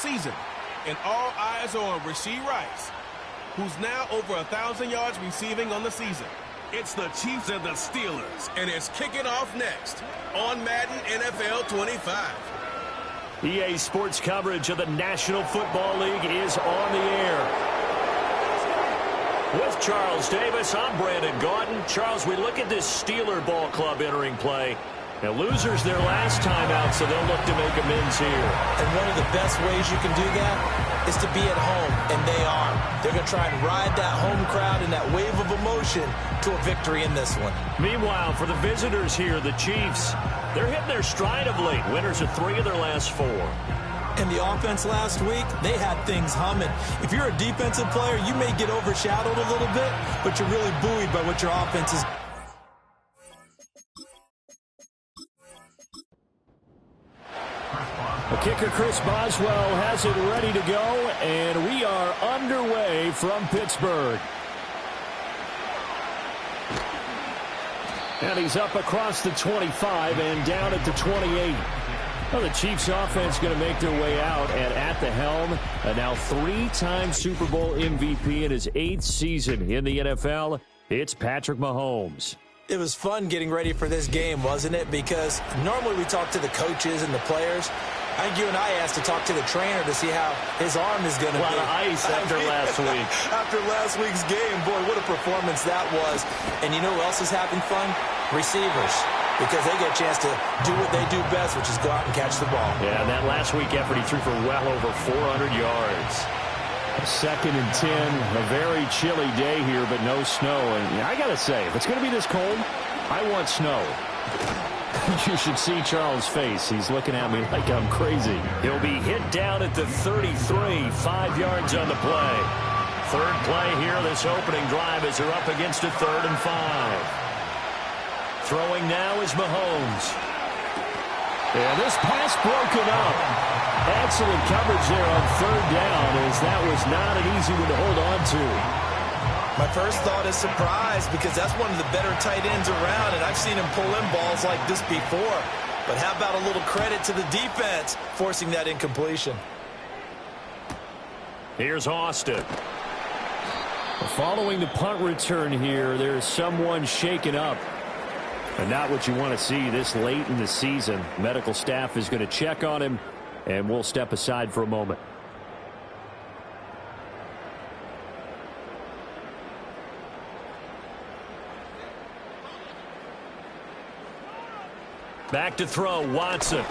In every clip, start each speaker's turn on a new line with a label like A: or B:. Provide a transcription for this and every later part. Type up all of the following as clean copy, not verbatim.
A: season. And all eyes are on Rashee Rice, who's now over 1,000 yards receiving on the season. It's the Chiefs and the Steelers, and it's kicking off next on Madden NFL 25.
B: EA Sports coverage of the National Football League is on the air. With Charles Davis, I'm Brandon Gaudin. Charles, we look at this Steeler ball club entering play. Now, losers their last time out, so they'll look to make amends here.
C: And one of the best ways you can do that is to be at home, and they are. They're going to try and ride that home crowd and that wave of emotion to a victory in this one.
B: Meanwhile, for the visitors here, the Chiefs, they're hitting their stride of late. Winners of 3 of their last 4.
C: And the offense last week, they had things humming. If you're a defensive player, you may get overshadowed a little bit, but you're really buoyed by what your offense is.
B: The kicker, Chris Boswell, has it ready to go, and we are underway from Pittsburgh. And he's up across the 25 and down at the 28. Well, the Chiefs offense going to make their way out, and at the helm, a now 3-time Super Bowl MVP in his 8th season in the NFL, it's Patrick Mahomes.
C: It was fun getting ready for this game, wasn't it? Because normally we talk to the coaches and the players. I think you and I asked to talk to the trainer to see how his arm is going to be.
B: A lot of ice after last week.
C: After last week's game, boy, what a performance that was. And you know who else is having fun? Receivers. Because they get a chance to do what they do best, which is go out and catch the ball.
B: Yeah, and that last week effort, he threw for well over 400 yards. 2nd and 10, a very chilly day here, but no snow. And I got to say, if it's going to be this cold, I want snow. You should see Charles' face. He's looking at me like I'm crazy. He'll be hit down at the 33, 5 yards on the play. Third play here, this opening drive as they're up against a 3rd and 5. Throwing now is Mahomes. And this pass broken up. Excellent coverage there on 3rd down, as that was not an easy one to hold on to.
C: My first thought is surprise, because that's one of the better tight ends around, and I've seen him pull in balls like this before. But how about a little credit to the defense forcing that incompletion?
B: Here's Austin. Following the punt return here, there's someone shaken up. And not what you want to see this late in the season. Medical staff is going to check on him, and we'll step aside for a moment. Back to throw, Watson.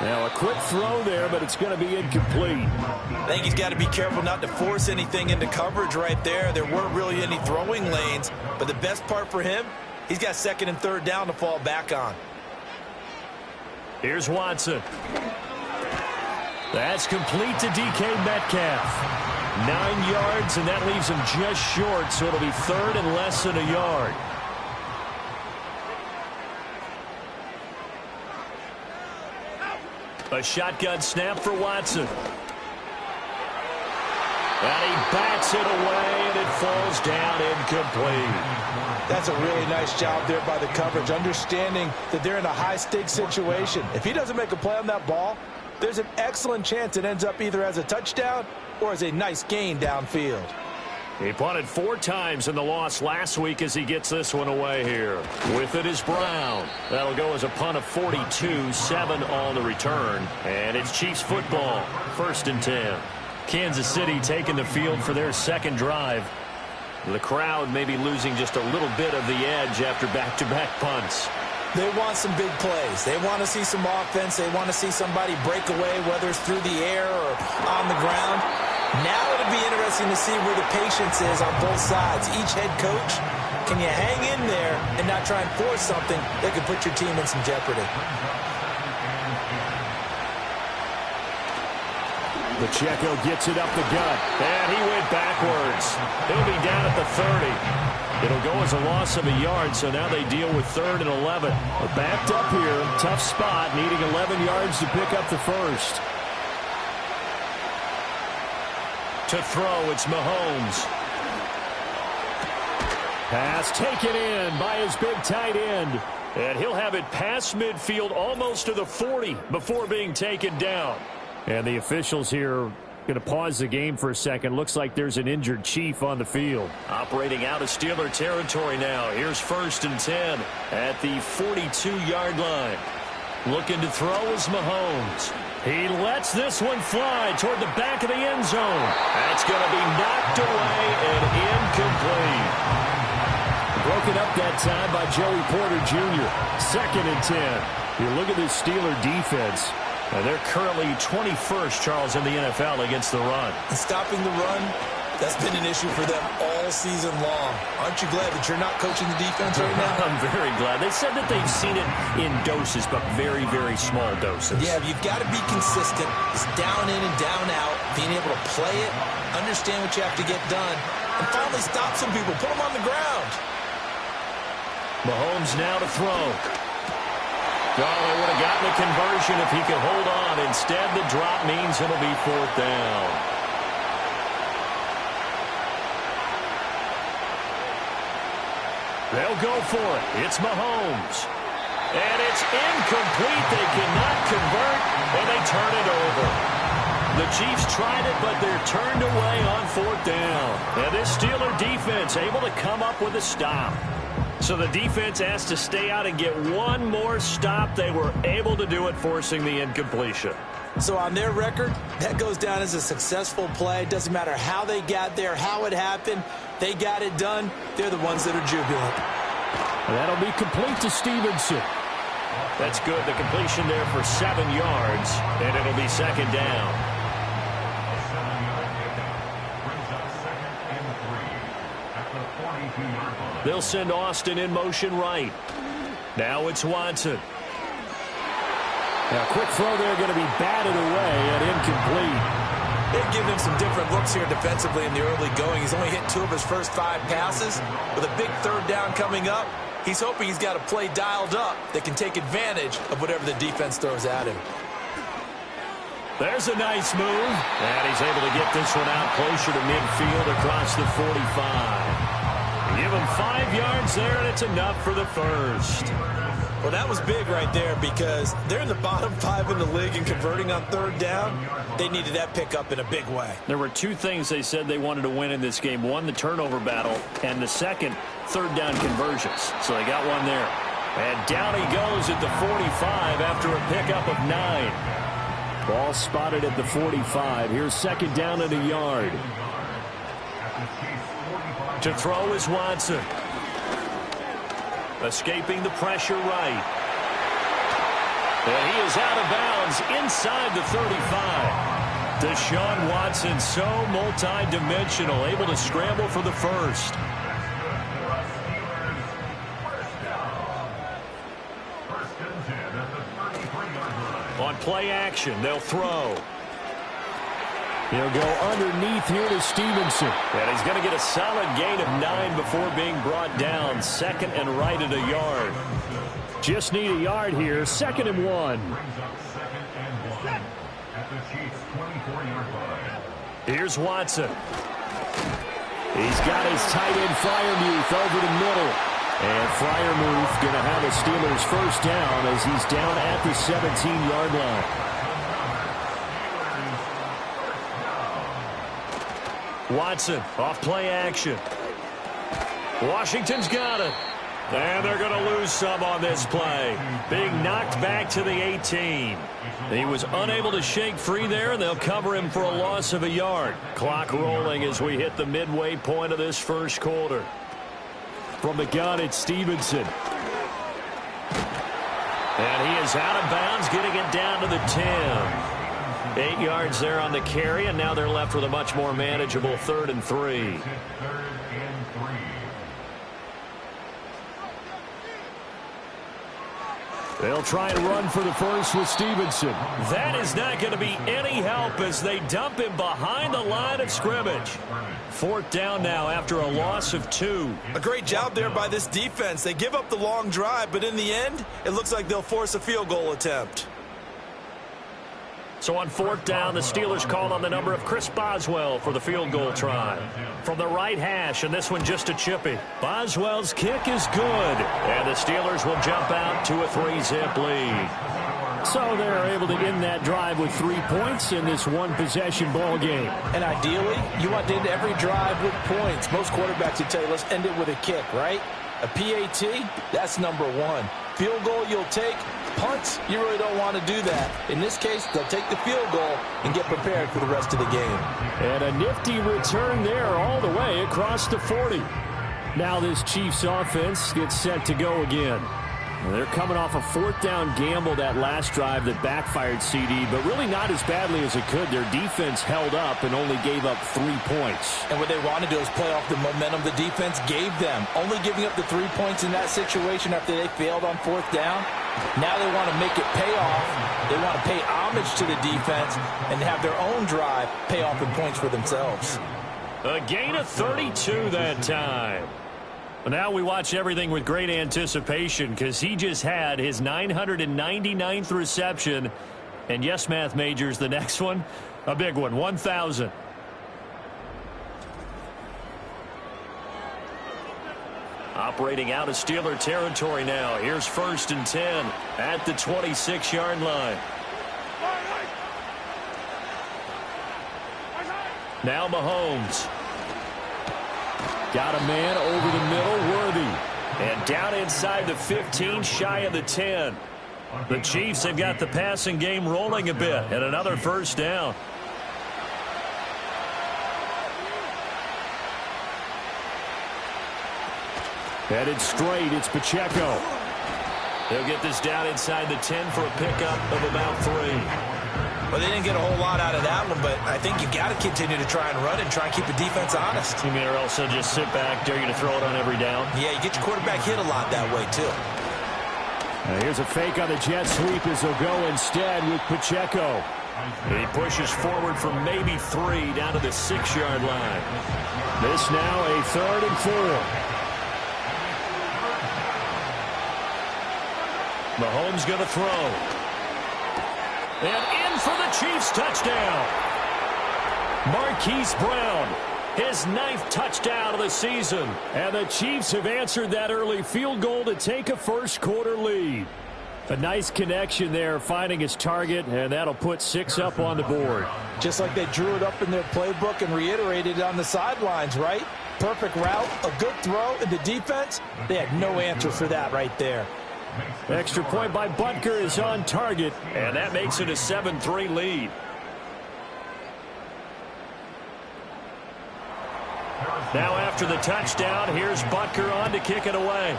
B: Now a quick throw there, but it's going to be incomplete.
C: I think he's got to be careful not to force anything into coverage right there. There weren't really any throwing lanes, but the best part for him, he's got 2nd and 3rd down to fall back on.
B: Here's Watson. That's complete to DK Metcalf. 9 yards, and that leaves him just short, so it'll be 3rd and less than a yard. A shotgun snap for Watson. And he bats it away, and it falls down incomplete.
C: That's a really nice job there by the coverage, understanding that they're in a high-stakes situation. If he doesn't make a play on that ball, there's an excellent chance it ends up either as a touchdown or as a nice gain downfield.
B: He punted 4 times in the loss last week as he gets this one away here. With it is Brown. That'll go as a punt of 42, 7 on the return. And it's Chiefs football, 1st and 10. Kansas City taking the field for their 2nd drive. The crowd may be losing just a little bit of the edge after back-to-back punts.
C: They want some big plays. They want to see some offense. They want to see somebody break away, whether it's through the air or on the ground. Now it'll be interesting to see where the patience is on both sides. Each head coach, can you hang in there and not try and force something that could put your team in some jeopardy?
B: Pacheco gets it up the gut, and he went backwards. He'll be down at the 30. It'll go as a loss of a yard, so now they deal with 3rd and 11. They're backed up here, tough spot, needing 11 yards to pick up the first. To throw, it's Mahomes. Pass taken in by his big tight end. And he'll have it past midfield almost to the 40 before being taken down. And the officials here going to pause the game for a second. Looks like there's an injured Chief on the field. Operating out of Steeler territory now. Here's 1st and 10 at the 42-yard line. Looking to throw is Mahomes. He lets this one fly toward the back of the end zone. That's going to be knocked away and incomplete. Broken up that time by Joey Porter Jr. 2nd and 10. You look at this Steeler defense. And they're currently 21st, Charles, in the NFL against the run.
C: And stopping the run, that's been an issue for them all season long. Aren't you glad that you're not coaching the defense right now?
B: I'm very glad. They said that they've seen it in doses, but very, very small doses.
C: Yeah, you've got to be consistent. It's down in and down out, being able to play it, understand what you have to get done, and finally stop some people, put them on the ground.
B: Mahomes now to throw. Oh, they would have gotten a conversion if he could hold on. Instead, the drop means it'll be 4th down. They'll go for it. It's Mahomes. And it's incomplete. They cannot convert, and they turn it over. The Chiefs tried it, but they're turned away on 4th down. And this Steeler defense able to come up with a stop. So the defense asked to stay out and get one more stop. They were able to do it, forcing the incompletion.
C: So on their record, that goes down as a successful play. It doesn't matter how they got there, how it happened. They got it done. They're the ones that are jubilant.
B: And that'll be complete to Stevenson. That's good. The completion there for 7 yards, and it'll be 2nd down. They'll send Austin in motion right. Now it's Watson. Now, quick throw there going to be batted away and incomplete.
C: They've given him some different looks here defensively in the early going. He's only hit 2 of his first 5 passes. With a big 3rd down coming up, he's hoping he's got a play dialed up that can take advantage of whatever the defense throws at him.
B: There's a nice move. And he's able to get this one out closer to midfield across the 45. Give him 5 yards there, and it's enough for the first.
C: Well, that was big right there because they're in the bottom 5 in the league and converting on 3rd down. They needed that pickup in a big way.
B: There were 2 things they said they wanted to win in this game. One, the turnover battle, and the second, 3rd down conversions. So they got one there. And down he goes at the 45 after a pickup of 9. Ball spotted at the 45. Here's 2nd down and a yard. To throw is Watson. Escaping the pressure right. And he is out of bounds inside the 35. Deshaun Watson, so multi-dimensional, able to scramble for the first. On play action, they'll throw. He'll go underneath here to Stevenson. And he's going to get a solid gain of 9 before being brought down. 2nd and right at a yard. Just need a yard here. 2nd and 1. Here's Watson. He's got his tight end Freiermuth over the middle. And Freiermuth going to have a Steelers first down as he's down at the 17-yard line. Watson off play action. Washington's got it. And they're going to lose some on this play. Being knocked back to the 18. He was unable to shake free there, and they'll cover him for a loss of a yard. Clock rolling as we hit the midway point of this first quarter. From the gun, it's Stevenson. And he is out of bounds, getting it down to the 10. 8 yards there on the carry, and now they're left with a much more manageable 3rd and 3. They'll try and run for the first with Stevenson. That is not going to be any help as they dump him behind the line of scrimmage. 4th down now after a loss of 2.
C: A great job there by this defense. They give up the long drive, but in the end, it looks like they'll force a field goal attempt.
B: So on 4th down, the Steelers call on the number of Chris Boswell for the field goal try. From the right hash, and this one just a chippy. Boswell's kick is good. And the Steelers will jump out to a 3-zip lead. So they're able to end that drive with 3 points in this one-possession ball game.
C: And ideally, you want to end every drive with points. Most quarterbacks would tell you, let's end it with a kick, right? A PAT, that's number one. Field goal you'll take. Punts, you really don't want to do that. In this case, they'll take the field goal and get prepared for the rest of the game.
B: And a nifty return there all the way across the 40. Now this Chiefs offense gets set to go again. They're coming off a fourth down gamble that last drive that backfired CD, but really not as badly as it could. Their defense held up and only gave up 3 points.
C: And what they want to do is play off the momentum the defense gave them. Only giving up the 3 points in that situation after they failed on fourth down. Now they want to make it pay off. They want to pay homage to the defense and have their own drive pay off in points for themselves.
B: A gain of 32 that time. Now we watch everything with great anticipation because he just had his 999th reception. And yes, math majors, the next one, a big one, 1,000. Operating out of Steeler territory now. Here's 1st and 10 at the 26-yard line. Now Mahomes. Got a man over the middle, Worthy. And down inside the 15, shy of the 10. The Chiefs have got the passing game rolling a bit, and another first down. Headed straight, it's Pacheco. They'll get this down inside the 10 for a pickup of about 3.
C: Well, they didn't get a whole lot out of that one, but I think you got to continue to try and run and try and keep the defense honest.
B: You mean or else they'll just sit back, dare you to throw it on every down?
C: Yeah, you get your quarterback hit a lot that way, too.
B: Now here's a fake on the jet sweep as they'll go instead with Pacheco. He pushes forward for maybe 3 down to the 6-yard line. This now a 3rd and 4. Mahomes going to throw. And in for the Chiefs touchdown. Marquise Brown, his 9th touchdown of the season. And the Chiefs have answered that early field goal to take a first-quarter lead. A nice connection there, finding his target, and that'll put 6 up on the board.
C: Just like they drew it up in their playbook and reiterated it on the sidelines, right? Perfect route, a good throw, and the defense, they had no answer for that right there.
B: Extra point by Butker is on target, and that makes it a 7-3 lead. Now after the touchdown, here's Butker on to kick it away.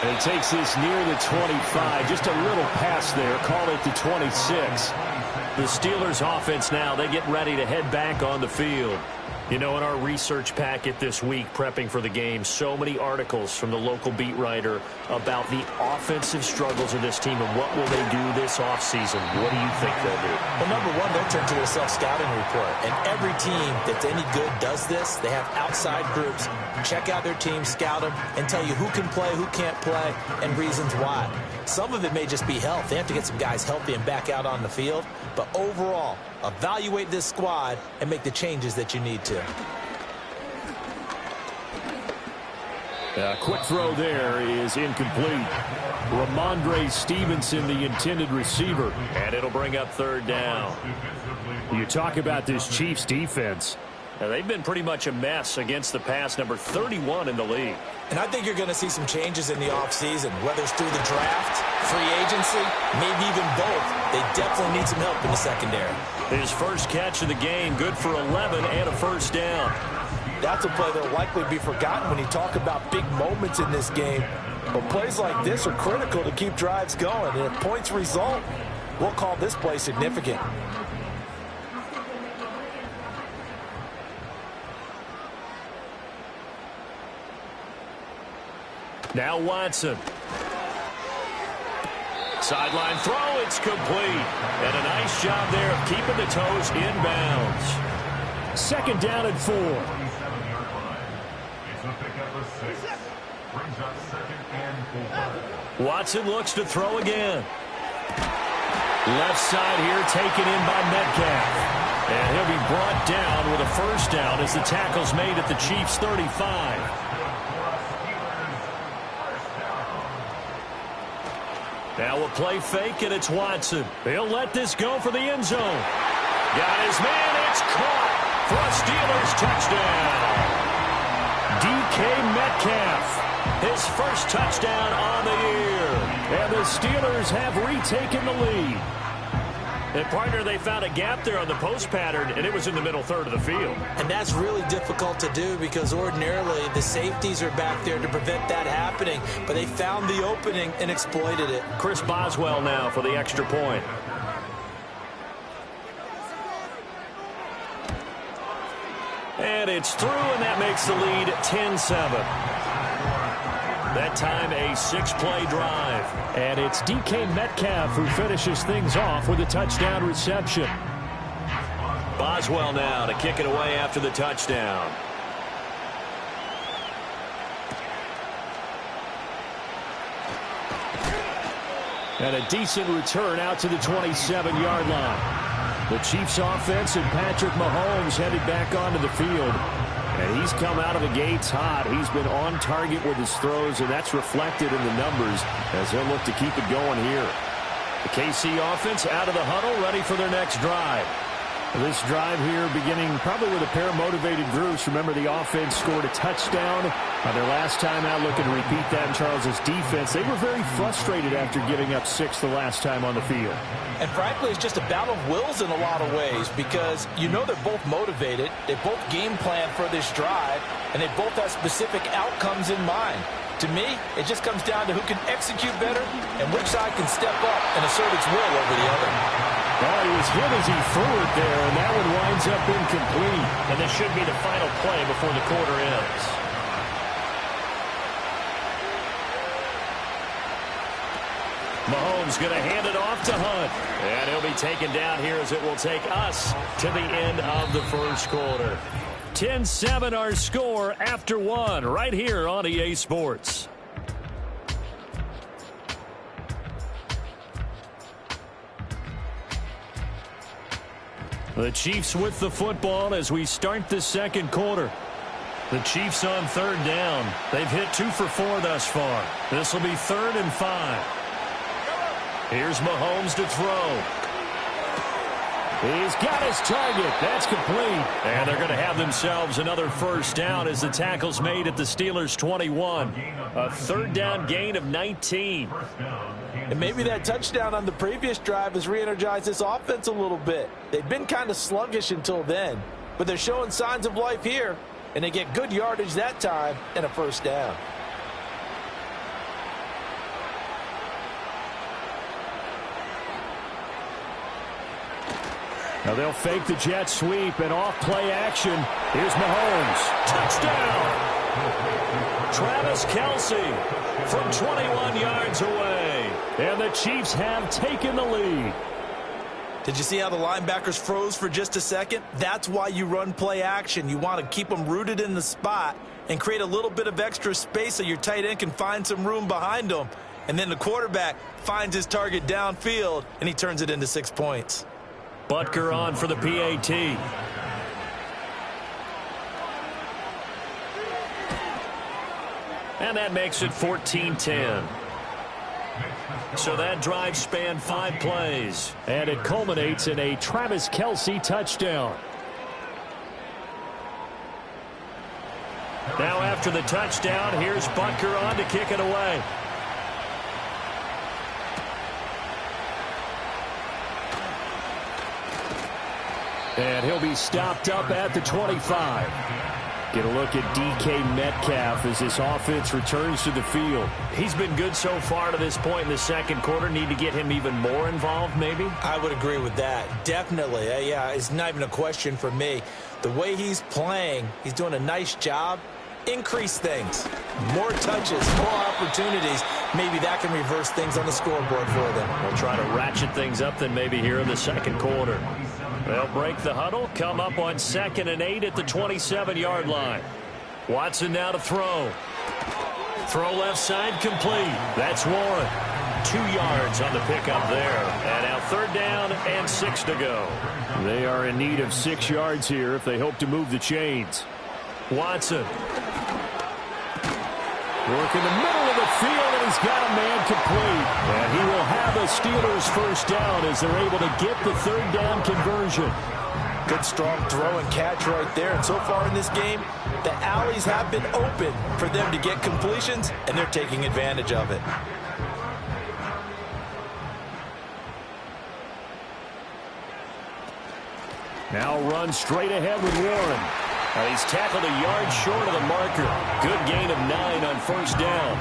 B: And he takes this near the 25. Just a little pass there. Call it the 26. The Steelers offense now, they get ready to head back on the field. You know, in our research packet this week, prepping for the game, so many articles from the local beat writer about the offensive struggles of this team and what will they do this offseason. What do you think they'll do?
C: Well, number one, they'll turn to their self-scouting report. And every team that's any good does this. They have outside groups. Check out their team, scout them, and tell you who can play, who can't play, and reasons why. Some of it may just be health. They have to get some guys healthy and back out on the field. But overall, evaluate this squad and make the changes that you need to.
B: Quick throw there is incomplete. Ramondre Stevenson, the intended receiver. And it'll bring up 3rd down. You talk about this Chiefs defense. Now, they've been pretty much a mess against the pass, number 31 in the league.
C: And I think you're going to see some changes in the offseason, whether it's through the draft, free agency, maybe even both. They definitely need some help in the secondary.
B: His first catch of the game, good for 11 and a first down.
C: That's a play that'll likely be forgotten when you talk about big moments in this game. But plays like this are critical to keep drives going. And if points result, we'll call this play significant.
B: Now Watson. Sideline throw, it's complete. And a nice job there of keeping the toes inbounds. 2nd down and 4. Watson looks to throw again. Left side here taken in by Metcalf. And he'll be brought down with a first down as the tackle's made at the Chiefs' 35. Now a play fake, and it's Watson. He'll let this go for the end zone. Got his man. It's caught for a Steelers touchdown. DK Metcalf, his first touchdown on the year. And the Steelers have retaken the lead. And, partner, they found a gap there on the post pattern, and it was in the middle third of the field.
C: And that's really difficult to do because ordinarily the safeties are back there to prevent that happening. But they found the opening and exploited it.
B: Chris Boswell now for the extra point. And it's through, and that makes the lead 10-7. That time a 6-play drive. And it's DK Metcalf who finishes things off with a touchdown reception. Boswell now to kick it away after the touchdown. And a decent return out to the 27-yard line. The Chiefs offense and Patrick Mahomes headed back onto the field. And he's come out of the gates hot. He's been on target with his throws, and that's reflected in the numbers as they'll look to keep it going here. The KC offense out of the huddle, ready for their next drive. This drive here beginning probably with a pair of motivated groups. Remember, the offense scored a touchdown on their last time out, looking to repeat that in Charles's defense. They were very frustrated after giving up 6 the last time on the field.
C: And frankly, it's just a battle of wills in a lot of ways because you know they're both motivated. They both game plan for this drive, and they both have specific outcomes in mind. To me, it just comes down to who can execute better and which side can step up and assert its will over the other.
B: Well, he was hit as he threw it there, and that one winds up incomplete. And this should be the final play before the quarter ends. Mahomes going to hand it off to Hunt. And he'll be taken down here as it will take us to the end of the first quarter. 10-7 our score after one right here on EA Sports. The Chiefs with the football as we start the second quarter. The Chiefs on third down. They've hit 2 for 4 thus far. This will be 3rd and 5. Here's Mahomes to throw. He's got his target. That's complete. And they're going to have themselves another first down as the tackle's made at the Steelers' 21. A third down gain of 19.
C: And maybe that touchdown on the previous drive has re-energized this offense a little bit. They've been kind of sluggish until then, but they're showing signs of life here, and they get good yardage that time and a first down.
B: Now they'll fake the jet sweep and off play action. Here's Mahomes. Touchdown! Travis Kelce from 21 yards away. And the Chiefs have taken the lead.
C: Did you see how the linebackers froze for just a second? That's why you run play action. You want to keep them rooted in the spot and create a little bit of extra space so your tight end can find some room behind them. And then the quarterback finds his target downfield, and he turns it into 6 points.
B: Butker on for the PAT. And that makes it 14-10. So that drive spanned 5 plays. And it culminates in a Travis Kelce touchdown. Now after the touchdown, here's Butker on to kick it away. And he'll be stopped up at the 25. Get a look at DK Metcalf as this offense returns to the field. He's been good so far to this point in the second quarter. Need to get him even more involved, maybe?
C: I would agree with that. Definitely. Yeah, it's not even a question for me. The way he's playing, he's doing a nice job. Increase things. More touches, more opportunities. Maybe that can reverse things on the scoreboard for them.
B: We'll try to ratchet things up then maybe here in the second quarter. They'll break the huddle, come up on 2nd and 8 at the 27-yard line. Watson now to throw. Throw left side complete. That's Warren. 2 yards on the pickup there. And now 3rd down and 6 to go. They are in need of 6 yards here if they hope to move the chains. Watson. Work in the middle of the field, and he's got a man complete. And he will have a Steelers first down as they're able to get the third down conversion.
C: Good, strong throw and catch right there. And so far in this game, the alleys have been open for them to get completions, and they're taking advantage of it.
B: Now run straight ahead with Warren. He's tackled a yard short of the marker. Good gain of 9 on first down.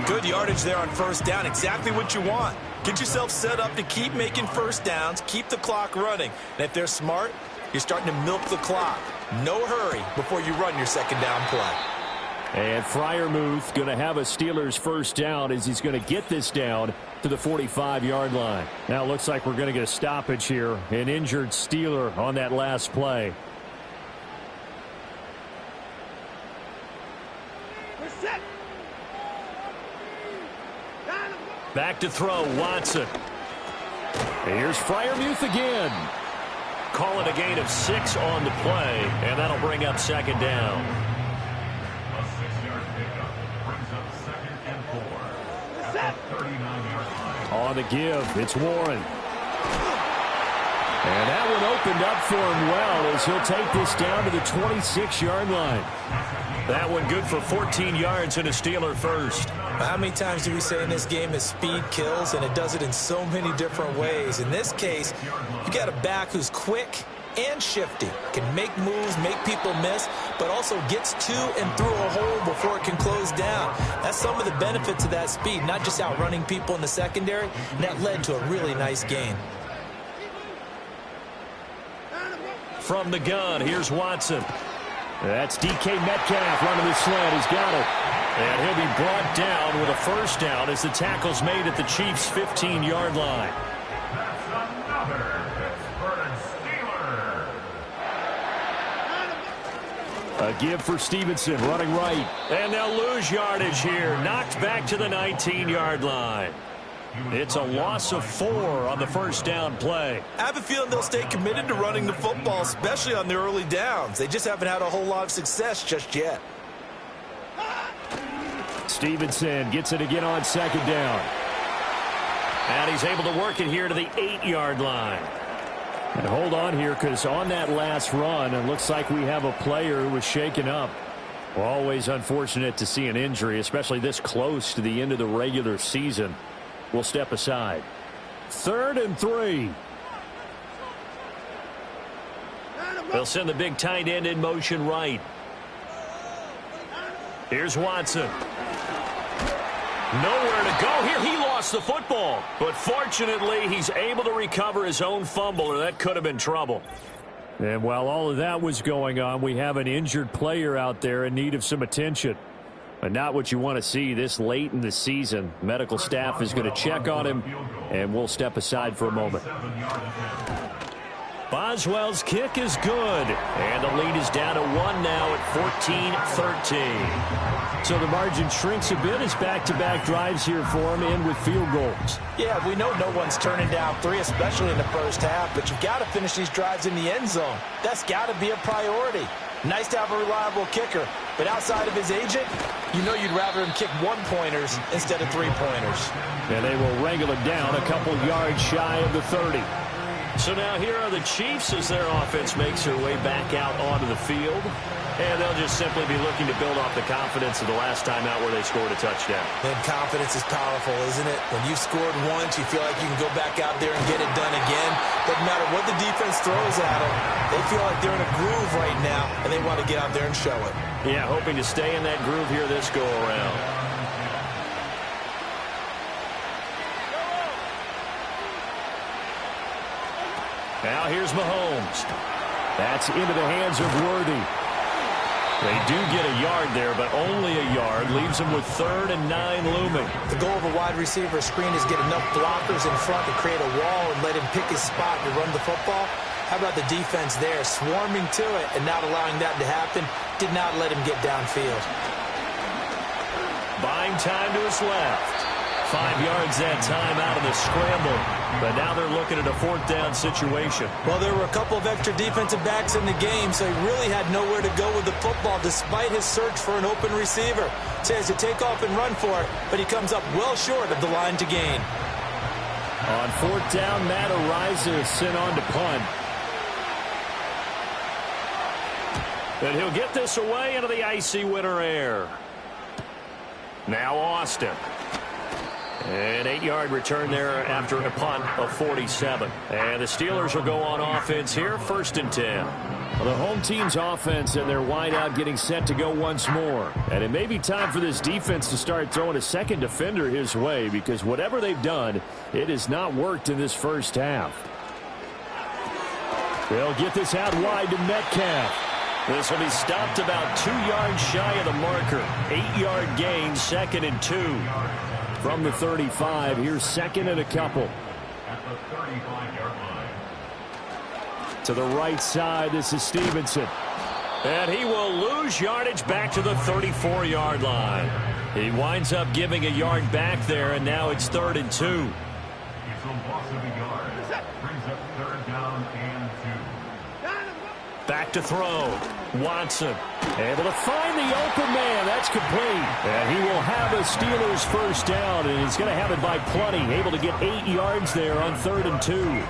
C: Good yardage there on first down. Exactly what you want. Get yourself set up to keep making first downs, keep the clock running. And if they're smart, you're starting to milk the clock. No hurry before you run your second down play.
B: And Freiermuth going to have a Steelers first down as he's going to get this down to the 45-yard line. Now it looks like we're going to get a stoppage here. An injured Steeler on that last play. Back to throw, Watson. Here's Freiermuth again. Calling a gain of 6 on the play, and that'll bring up second down.
D: A 6-yard pickup brings up 2nd and 4 at the 39-yard line.
B: On the give, it's Warren. And that one opened up for him well as he'll take this down to the 26-yard line. That one good for 14 yards and a Steeler first.
C: How many times do we say in this game that speed kills, and it does it in so many different ways? In this case, you got a back who's quick and shifty, can make moves, make people miss, but also gets to and through a hole before it can close down. That's some of the benefits of that speed, not just outrunning people in the secondary, and that led to a really nice gain.
B: From the gun, here's Watson. That's DK Metcalf running the slant. He's got it. And he'll be brought down with a first down as the tackle's made at the Chiefs' 15-yard line.
D: That's another Pittsburgh Steelers.
B: A give for Stevenson, running right. And they'll lose yardage here. Knocked back to the 19-yard line. It's a loss of 4 on the first down play.
C: I have a feeling they'll stay committed to running the football, especially on the early downs. They just haven't had a whole lot of success just yet.
B: Stevenson gets it again on second down. And he's able to work it here to the 8-yard line. And hold on here, because on that last run, it looks like we have a player who was shaken up. Well, always unfortunate to see an injury, especially this close to the end of the regular season. We'll step aside. 3rd and 3. They'll send the big tight end in motion right. Here's Watson. Nowhere to go here. He lost the football. But fortunately, he's able to recover his own fumble, or that could have been trouble. And while all of that was going on, we have an injured player out there in need of some attention. But not what you want to see this late in the season. Medical staff is going to check on him, and we'll step aside for a moment. Boswell's kick is good, and the lead is down to 1 now at 14-13. So the margin shrinks a bit as back-to-back drives here for him, in with field goals.
C: Yeah, we know no one's turning down 3, especially in the first half, but you've got to finish these drives in the end zone. That's got to be a priority. Nice to have a reliable kicker, but outside of his agent, you know you'd rather him kick 1-pointers instead of 3-pointers.
B: And they will wrangle it down a couple yards shy of the 30. So now here are the Chiefs as their offense makes their way back out onto the field. And they'll just simply be looking to build off the confidence of the last time out where they scored a touchdown.
C: And confidence is powerful, isn't it? When you've scored once, you feel like you can go back out there and get it done again. Doesn't matter what the defense throws at them. They feel like they're in a groove right now, and they want to get out there and show it.
B: Yeah, hoping to stay in that groove here this go-around. Now here's Mahomes. That's into the hands of Worthy. They do get a yard there, but only a yard. Leaves them with 3rd and 9 looming.
C: The goal of a wide receiver screen is get enough blockers in front to create a wall and let him pick his spot to run the football. How about the defense there, swarming to it and not allowing that to happen? Did not let him get downfield.
B: Buying time to his left. 5 yards that time out of the scramble. But now they're looking at a 4th down situation.
C: Well, there were a couple of extra defensive backs in the game, so he really had nowhere to go with the football despite his search for an open receiver. So he has to take off and run for it, but he comes up well short of the line to gain.
B: On 4th down, Matt Ariza is sent on to punt. And he'll get this away into the icy winter air. Now Austin. An 8-yard return there after a punt of 47. And the Steelers will go on offense here, 1st and 10. Well, the home team's offense and their wideout getting set to go once more. And it may be time for this defense to start throwing a second defender his way, because whatever they've done, it has not worked in this first half. They'll get this out wide to Metcalf. This will be stopped about 2 yards shy of the marker. 8-yard gain, 2nd and 2. From the 35, here's 2nd and a couple.
D: At the 35-yard line.
B: To the right side, this is Stevenson. And he will lose yardage back to the 34-yard line. He winds up giving a yard back there, and now it's 3rd and 2.
D: It's a loss of a yard. Brings up 3rd down and 2.
B: Back to throw. Watson able to find the open man. That's complete. And he will have a Steelers 1st down, and he's going to have it by plenty. Able to get 8 yards there on 3rd and 2.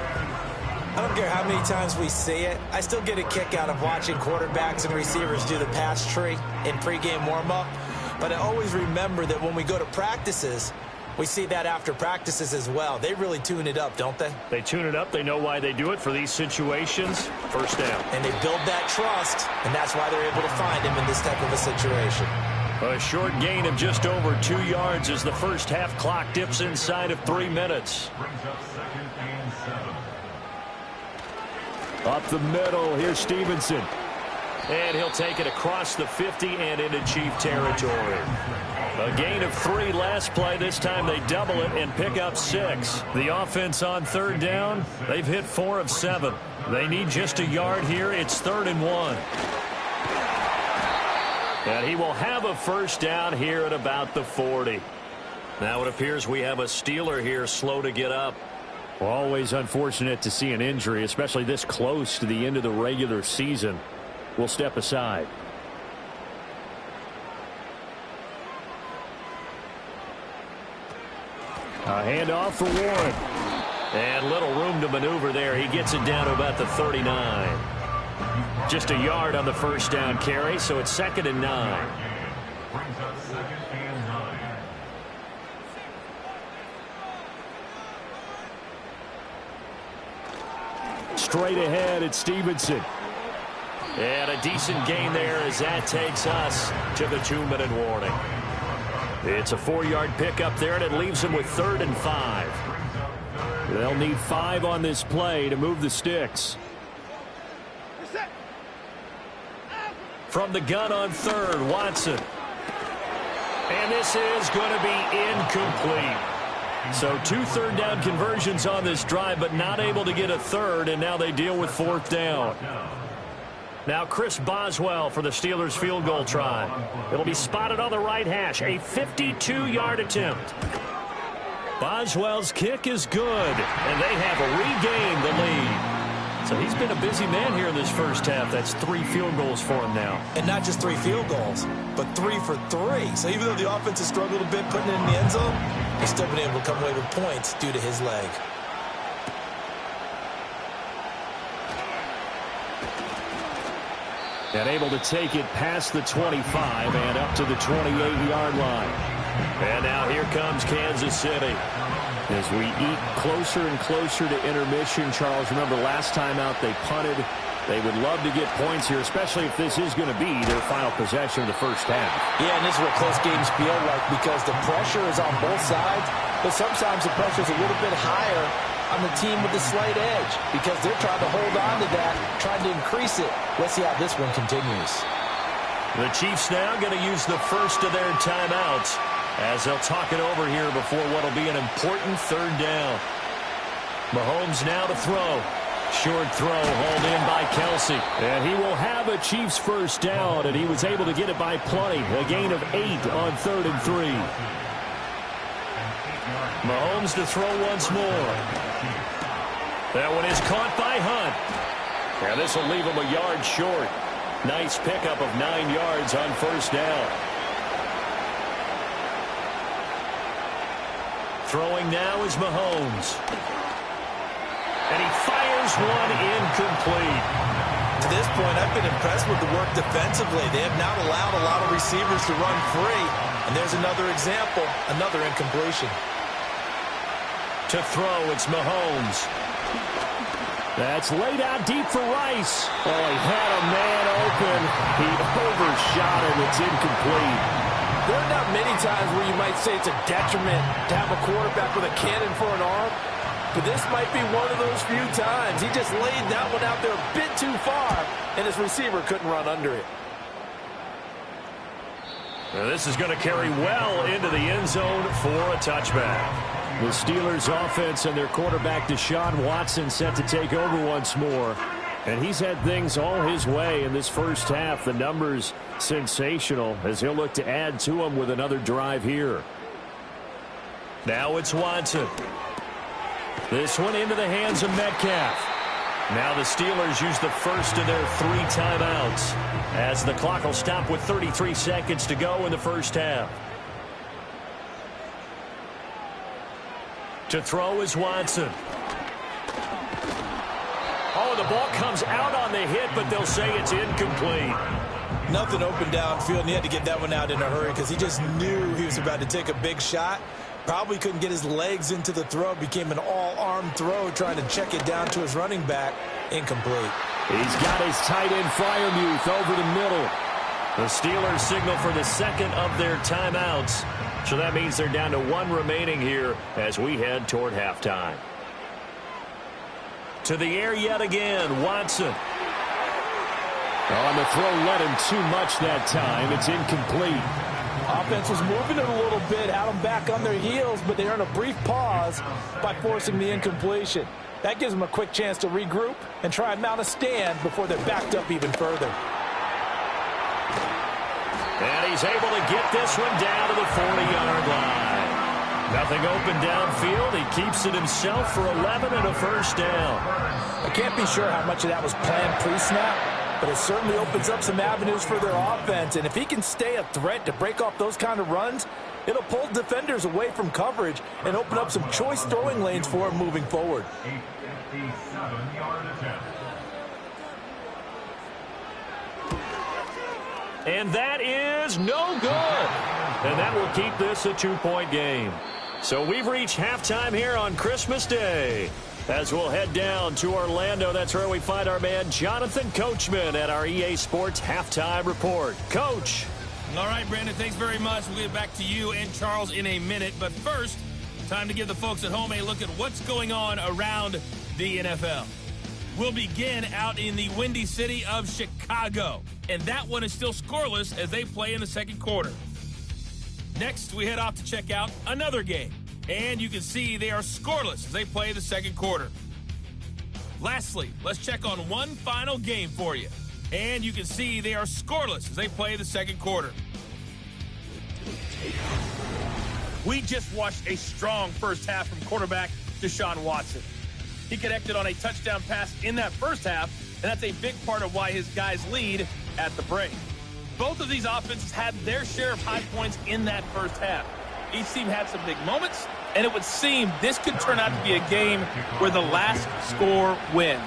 C: I don't care how many times we see it. I still get a kick out of watching quarterbacks and receivers do the pass tree in pregame warm-up. But I always remember that when we go to practices, we see that after practices as well. They really tune it up, don't they?
B: They tune it up. They know why they do it for these situations. 1st down.
C: And they build that trust, and that's why they're able to find him in this type of a situation.
B: A short gain of just over 2 yards as the first half clock dips inside of 3 minutes.
D: Brings up 2nd and 7.
B: Up the middle, here's Stevenson. And he'll take it across the 50 and into Chief territory. A gain of 3 last play. This time they double it and pick up 6. The offense on 3rd down, they've hit 4 of 7. They need just a yard here. It's 3rd and 1. And he will have a 1st down here at about the 40. Now it appears we have a Steeler here slow to get up. Always unfortunate to see an injury, especially this close to the end of the regular season. We'll step aside. A handoff for Warren. And little room to maneuver there. He gets it down to about the 39. Just a yard on the 1st down carry, so it's 2nd and 9.
D: Brings up 2nd and 9.
B: Straight ahead, it's Stevenson. And a decent gain there as that takes us to the 2-minute warning. It's a 4-yard pickup there, and it leaves them with 3rd and 5. They'll need 5 on this play to move the sticks. From the gun on 3rd, Watson. And this is going to be incomplete. So 2 3rd down conversions on this drive, but not able to get a 3rd, and now they deal with 4th down. Now Chris Boswell for the Steelers field goal try. It'll be spotted on the right hash. A 52-yard attempt. Boswell's kick is good, and they have regained the lead. So he's been a busy man here in this first half. That's 3 field goals for him now.
C: And not just 3 field goals, but 3 for 3. So even though the offense has struggled a bit putting it in the end zone, he's still been able to come away with points due to his leg.
B: And able to take it past the 25 and up to the 28-yard line. And now here comes Kansas City. As we eat closer and closer to intermission, Charles, remember last time out they punted. They would love to get points here, especially if this is going to be their final possession of the first half.
C: Yeah, and this is what close games feel like because the pressure is on both sides, but sometimes the pressure is a little bit higher on the team with the slight edge because they're trying to hold on to that, trying to increase it. Let's see how this one continues.
B: The Chiefs now going to use the first of their timeouts as they'll talk it over here before what will be an important 3rd down. Mahomes now to throw. Short throw hauled in by Kelsey. And he will have a Chiefs 1st down, and he was able to get it by plenty. A gain of 8 on 3rd and 3. Mahomes to throw once more. That one is caught by Hunt. And this will leave him a yard short. Nice pickup of 9 yards on first down. Throwing now is Mahomes. And he fires one incomplete.
C: To this point, I've been impressed with the work defensively. They have not allowed a lot of receivers to run free. And there's another example, another incompletion.
B: To throw, it's Mahomes. That's laid out deep for Rice. Oh, he had a man open. He overshot it. It's incomplete.
E: There are not many times where you might say it's a detriment to have a quarterback with a cannon for an arm. But this might be one of those few times. He just laid that one out there a bit too far, and his receiver couldn't run under it.
B: Now this is going to carry well into the end zone for a touchback. The Steelers offense and their quarterback Deshaun Watson set to take over once more. And he's had things all his way in this first half. The numbers sensational as he'll look to add to them with another drive here. Now it's Watson. This one into the hands of Metcalf. Now the Steelers use the first of their 3 timeouts as the clock will stop with 33 seconds to go in the first half. To throw is Watson. Oh, the ball comes out on the hit, but they'll say it's incomplete.
C: Nothing open downfield, and he had to get that one out in a hurry because he just knew he was about to take a big shot. Probably couldn't get his legs into the throw. Became an all-arm throw trying to check it down to his running back. Incomplete.
B: He's got his tight end Freiermuth over the middle. The Steelers signal for the second of their timeouts. So that means they're down to 1 remaining here as we head toward halftime. To the air yet again, Watson. On the throw, let him too much that time. It's incomplete.
E: Offense was moving it a little bit, had them back on their heels, but they earned a brief pause by forcing the incompletion. That gives them a quick chance to regroup and try and mount a stand before they're backed up even further.
B: And he's able to get this one down to the 40-yard line. Nothing open downfield. He keeps it himself for 11 and a first down.
E: I can't be sure how much of that was planned pre-snap, but it certainly opens up some avenues for their offense. And if he can stay a threat to break off those kind of runs, it'll pull defenders away from coverage and open up some choice throwing lanes for him moving forward.
D: 57-yard attempt.
B: And that is no good. And that will keep this a 2-point game. So we've reached halftime here on Christmas Day. As we'll head down to Orlando, that's where we find our man Jonathan Coachman at our EA Sports Halftime Report. Coach.
A: All right, Brandon, thanks very much. We'll get back to you and Charles in a minute. But first, time to give the folks at home a look at what's going on around the NFL. We'll begin out in the windy city of Chicago. And that one is still scoreless as they play in the second quarter. Next, we head off to check out another game. And you can see they are scoreless as they play the second quarter. Lastly, let's check on one final game for you. And you can see they are scoreless as they play the second quarter. We just watched a strong first half from quarterback Deshaun Watson. He connected on a touchdown pass in that first half, and that's a big part of why his guys lead at the break. Both of these offenses had their share of high points in that first half. Each team had some big moments, and it would seem this could turn out to be a game where the last score wins.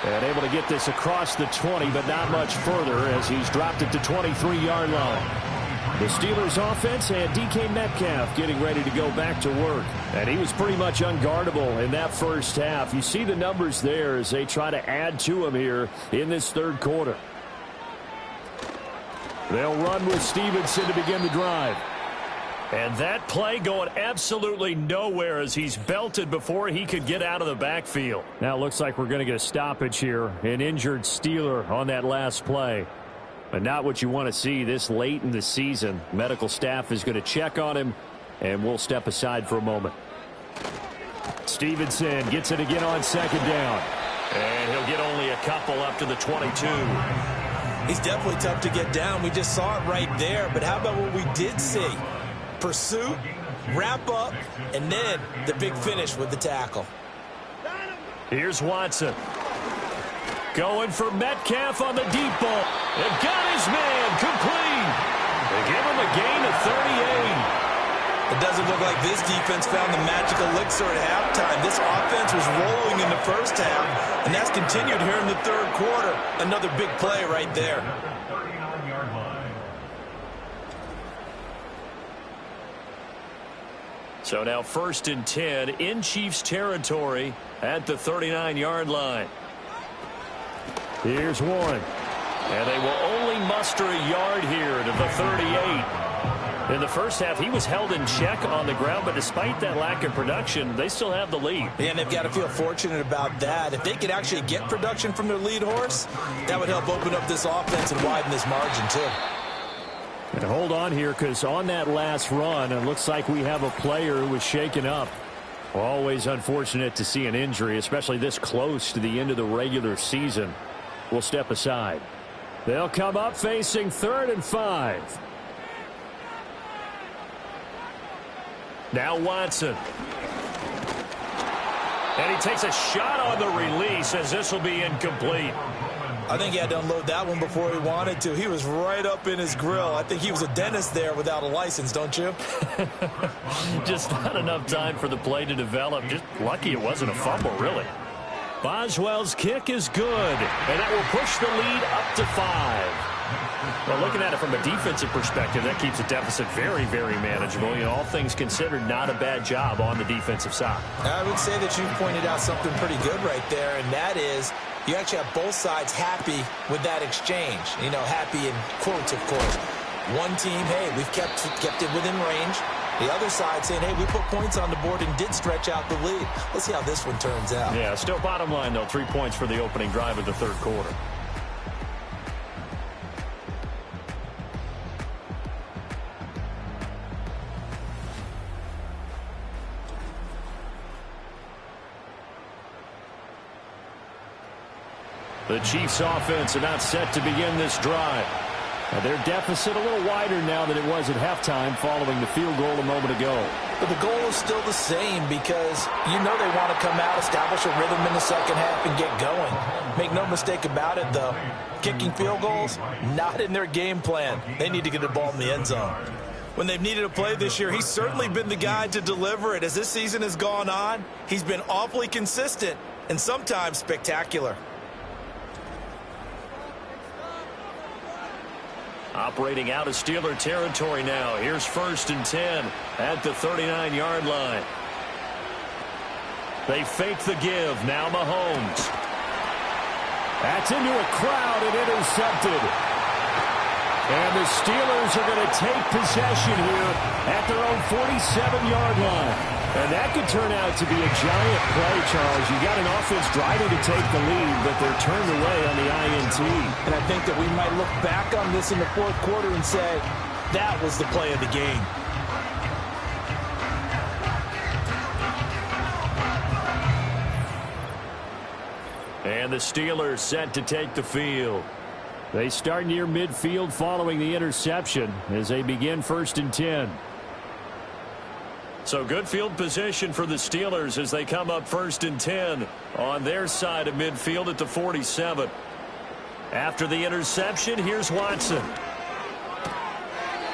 B: And able to get this across the 20, but not much further as he's dropped it to 23-yard line. The Steelers offense and DK Metcalf getting ready to go back to work. And he was pretty much unguardable in that first half. You see the numbers there as they try to add to him here in this third quarter. They'll run with Stevenson to begin the drive. And that play going absolutely nowhere as he's belted before he could get out of the backfield. Now it looks like we're going to get a stoppage here. An injured Steeler on that last play. But not what you want to see this late in the season. Medical staff is going to check on him, and we'll step aside for a moment. Stevenson gets it again on second down. And he'll get only a couple up to the 22.
C: He's definitely tough to get down. We just saw it right there. But how about what we did see? Pursuit, wrap up, and then the big finish with the tackle.
B: Here's Watson. Going for Metcalf on the deep ball. They've got his man complete. They give him a gain of 38.
C: It doesn't look like this defense found the magical elixir at halftime. This offense was rolling in the first half, and that's continued here in the third quarter. Another big play right there.
B: So now 1st and 10 in Chiefs territory at the 39-yard line. Here's Warren. And they will only muster a yard here to the 38. In the first half, he was held in check on the ground, but despite that lack of production, they still have the lead.
C: And they've got to feel fortunate about that. If they could actually get production from their lead horse, that would help open up this offense and widen this margin too.
B: And hold on here, because on that last run, it looks like we have a player who was shaken up. Always unfortunate to see an injury, especially this close to the end of the regular season. We'll step aside. They'll come up facing 3rd and 5. Now Watson. And he takes a shot on the release as this will be incomplete.
C: I think he had to unload that one before he wanted to. He was right up in his grill. I think he was a dentist there without a license, don't you?
B: Just not enough time for the play to develop. Just lucky it wasn't a fumble, really. Boswell's kick is good, and that will push the lead up to 5. Well, looking at it from a defensive perspective, that keeps the deficit very, very manageable. You know, all things considered, not a bad job on the defensive side. I
C: would say that you've pointed out something pretty good right there, and that is you actually have both sides happy with that exchange. You know, happy in quotes, of course. One team, hey, we've kept it within range. The other side saying, hey, we put points on the board and did stretch out the lead. Let's see how this one turns out.
B: Yeah, still bottom line, though, 3 points for the opening drive of the third quarter. The Chiefs offense are not set to begin this drive. Their deficit a little wider now than it was at halftime following the field goal a moment ago.
C: But the goal is still the same because you know they want to come out, establish a rhythm in the second half, and get going. Make no mistake about it, though. Kicking field goals, not in their game plan. They need to get the ball in the end zone. When they've needed a play this year, he's certainly been the guy to deliver it. As this season has gone on, he's been awfully consistent and sometimes spectacular.
B: Operating out of Steeler territory now. Here's 1st and 10 at the 39-yard line. They fake the give. Now Mahomes. That's into a crowd and intercepted. And the Steelers are going to take possession here at their own 47-yard line. And that could turn out to be a giant play, Charles. You got an offense driving to take the lead, but they're turned away on the INT.
C: And I think that we might look back on this in the fourth quarter and say, that was the play of the game.
B: And the Steelers set to take the field. They start near midfield following the interception as they begin 1st and 10. So good field position for the Steelers as they come up 1st and 10 on their side of midfield at the 47. After the interception, here's Watson.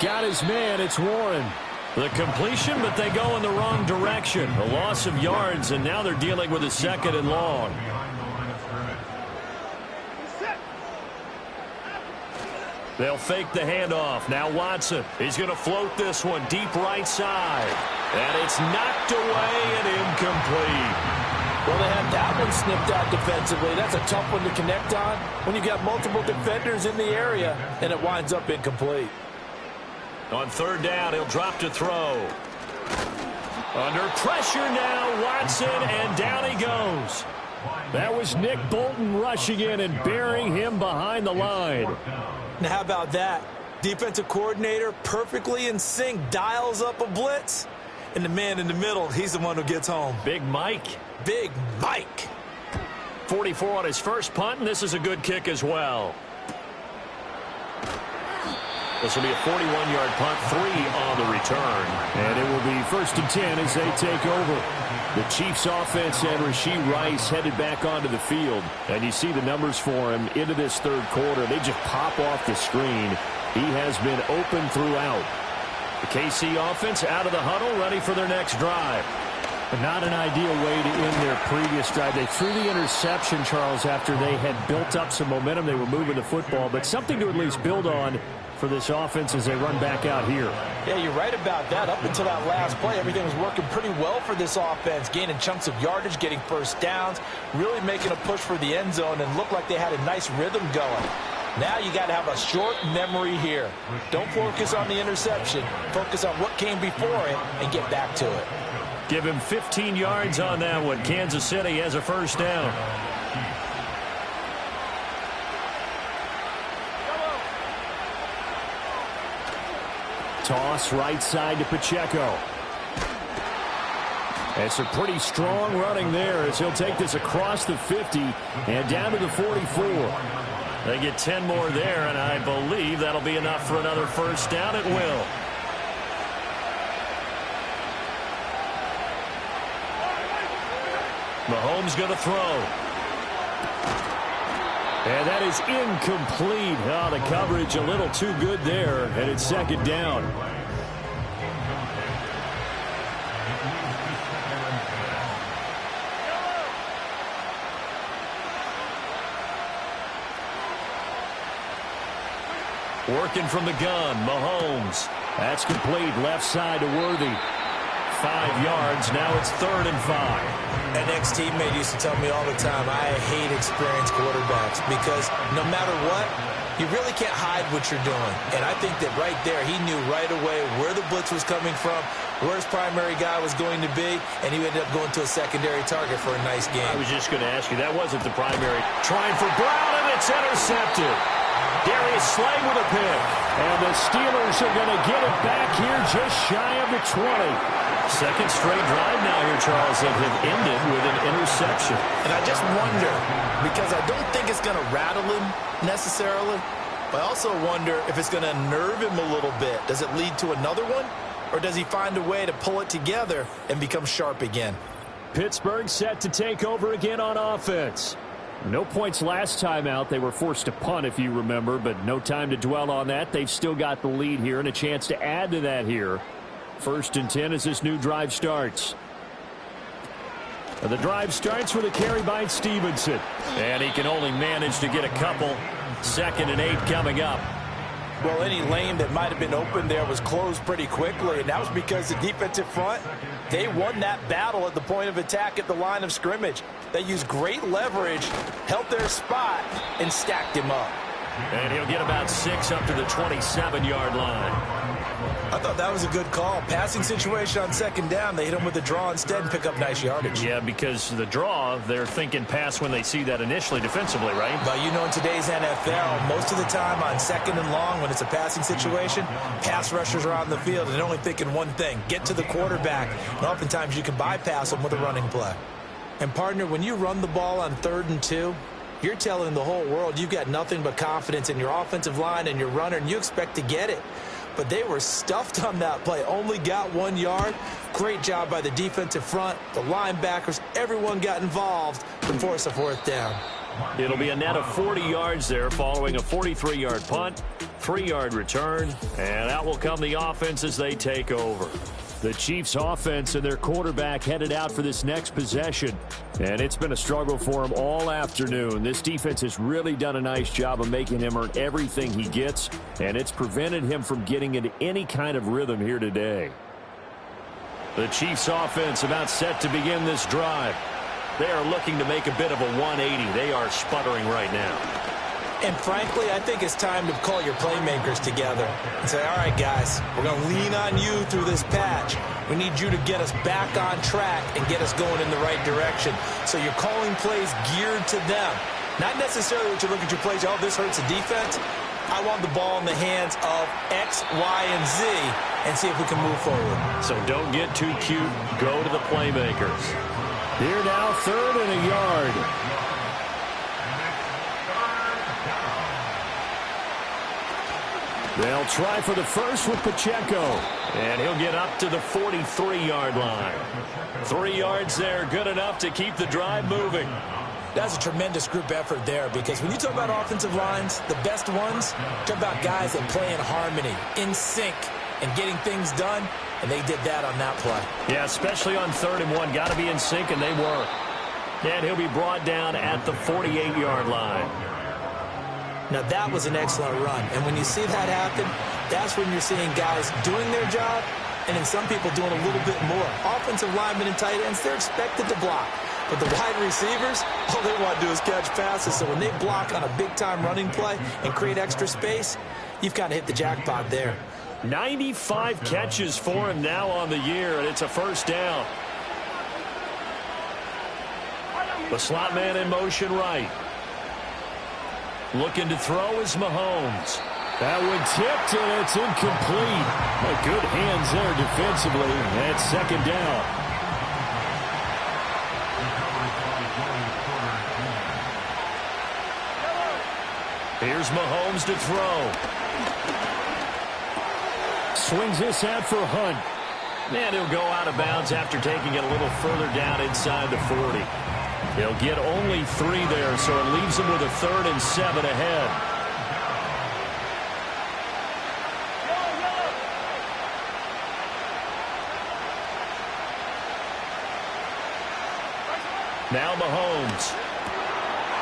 B: Got his man, it's Warren. The completion, but they go in the wrong direction. A loss of yards, and now they're dealing with a 2nd and long. They'll fake the handoff. Now Watson. He's going to float this one deep right side. And it's knocked away and incomplete.
C: Well, they had that one snipped out defensively. That's a tough one to connect on when you've got multiple defenders in the area, and it winds up incomplete.
B: On 3rd down, he'll drop to throw. Under pressure now, Watson, and down he goes. That was Nick Bolton rushing in and burying him behind the line.
C: Now, how about that? Defensive coordinator perfectly in sync, dials up a blitz. And the man in the middle, he's the one who gets home.
B: Big Mike.
C: Big Mike.
B: 44 on his first punt, and this is a good kick as well. This will be a 41-yard punt, 3 on the return. And it will be 1st and 10 as they take over. The Chiefs offense and Rashee Rice headed back onto the field. And you see the numbers for him into this third quarter. They just pop off the screen. He has been open throughout. The KC offense out of the huddle, ready for their next drive. Not an ideal way to end their previous drive. They threw the interception, Charles, after they had built up some momentum. They were moving the football, but something to at least build on for this offense as they run back out here.
E: Yeah, you're right about that. Up until that last play, everything was working pretty well for this offense, gaining chunks of yardage, getting first downs, really making a push for the end zone, and looked like they had a nice rhythm going. Now you got to have a short memory here. Don't focus on the interception. Focus on what came before it and get back to it.
B: Give him 15 yards on that one. Kansas City has a first down. Toss right side to Pacheco. It's a pretty strong running there as he'll take this across the 50 and down to the 44. They get 10 more there, and I believe that'll be enough for another first down. It will. Mahomes going to throw. And that is incomplete. Oh, the coverage a little too good there, and it's 2nd down. Working from the gun, Mahomes. That's complete, left side to Worthy. 5 yards, now it's 3rd and 5.
C: An ex-teammate used to tell me all the time, I hate experienced quarterbacks because no matter what, you really can't hide what you're doing. And I think that right there, he knew right away where the blitz was coming from, where his primary guy was going to be, and he ended up going to a secondary target for a nice game.
B: I was just going to ask you, that wasn't the primary. Trying for Brown, and it's intercepted. Darius Slay with a pick. And the Steelers are going to get it back here just shy of the 20. Second straight drive now here, Charles, that have ended with an interception.
E: And I just wonder, because I don't think it's going to rattle him necessarily, but I also wonder if it's going to nerve him a little bit. Does it lead to another one? Or does he find a way to pull it together and become sharp again?
B: Pittsburgh set to take over again on offense. No points last time out. They were forced to punt, if you remember, but no time to dwell on that. They've still got the lead here and a chance to add to that here. 1st and 10 as this new drive starts. The drive starts with a carry by Stevenson. And he can only manage to get a couple. 2nd and 8 coming up.
E: Well, any lane that might have been open there was closed pretty quickly, and that was because the defensive front, they won that battle at the point of attack at the line of scrimmage. They used great leverage, held their spot, and stacked him up.
B: And he'll get about 6 up to the 27-yard line.
C: I thought that was a good call. Passing situation on 2nd down, they hit him with a draw instead and pick up nice yardage.
B: Yeah, because the draw, they're thinking pass when they see that initially defensively, right?
C: But you know, in today's NFL, most of the time on 2nd and long, when it's a passing situation, pass rushers are on the field and they're only thinking one thing, get to the quarterback. And oftentimes you can bypass them with a running play. And partner, when you run the ball on 3rd and 2, you're telling the whole world you've got nothing but confidence in your offensive line and your runner, and you expect to get it. But they were stuffed on that play, only got 1 yard. Great job by the defensive front, the linebackers, everyone got involved to force a 4th down.
B: It'll be a net of 40 yards there following a 43-yard punt, 3-yard return, and out will come the offense as they take over. The Chiefs offense and their quarterback headed out for this next possession. And it's been a struggle for him all afternoon. This defense has really done a nice job of making him earn everything he gets. And it's prevented him from getting into any kind of rhythm here today. The Chiefs offense about set to begin this drive. They are looking to make a bit of a 180. They are sputtering right now.
C: And frankly, I think it's time to call your playmakers together and say, all right, guys, we're going to lean on you through this patch. We need you to get us back on track and get us going in the right direction. So you're calling plays geared to them. Not necessarily what you look at your plays, oh, this hurts the defense. I want the ball in the hands of X, Y, and Z and see if we can move forward.
B: So don't get too cute. Go to the playmakers. Here now, 3rd and a yard. They'll try for the first with Pacheco. And he'll get up to the 43-yard line. 3 yards there, good enough to keep the drive moving.
C: That's a tremendous group effort there, because when you talk about offensive lines, the best ones, talk about guys that play in harmony, in sync, and getting things done, and they did that on that play.
B: Yeah, especially on 3rd and 1. Got to be in sync, and they were. And he'll be brought down at the 48-yard line.
C: Now, that was an excellent run, and when you see that happen, that's when you're seeing guys doing their job, and then some people doing a little bit more. Offensive linemen and tight ends, they're expected to block. But the wide receivers, all they want to do is catch passes. So when they block on a big-time running play and create extra space, you've kind of hit the jackpot there.
B: 95 catches for him now on the year, and it's a first down. The slot man in motion right. Looking to throw is Mahomes. That one tipped, and it's incomplete. Good hands there defensively. That's 2nd down. Here's Mahomes to throw. Swings this out for Hunt. And he'll go out of bounds after taking it a little further down inside the 40. He'll get only 3 there, so it leaves him with a 3rd and 7 ahead. Now Mahomes.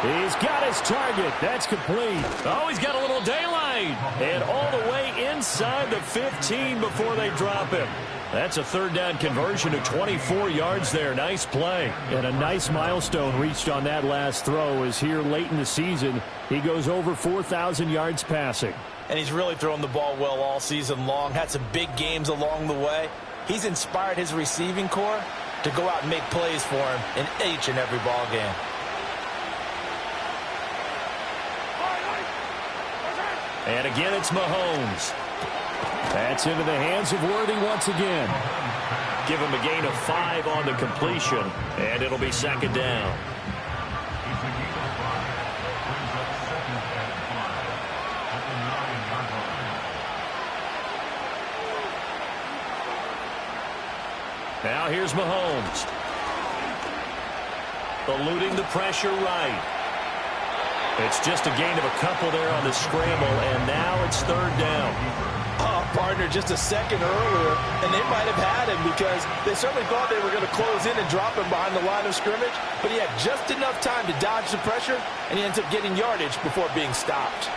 B: He's got his target. That's complete. Oh, he's got a little daylight. And all the way inside the 15 before they drop him. That's a 3rd down conversion of 24 yards there. Nice play. And a nice milestone reached on that last throw as here late in the season, he goes over 4,000 yards passing.
E: And he's really thrown the ball well all season long. Had some big games along the way. He's inspired his receiving corps to go out and make plays for him in each and every ball game.
B: And again, it's Mahomes. That's into the hands of Worthy once again. Give him a gain of 5 on the completion, and it'll be 2nd down. Now here's Mahomes. Eluding the pressure right. It's just a gain of a couple there on the scramble, and now it's 3rd down.
E: Partner, just a second earlier, and they might have had him because they certainly thought they were going to close in and drop him behind the line of scrimmage, but he had just enough time to dodge the pressure, and he ends up getting yardage before being stopped.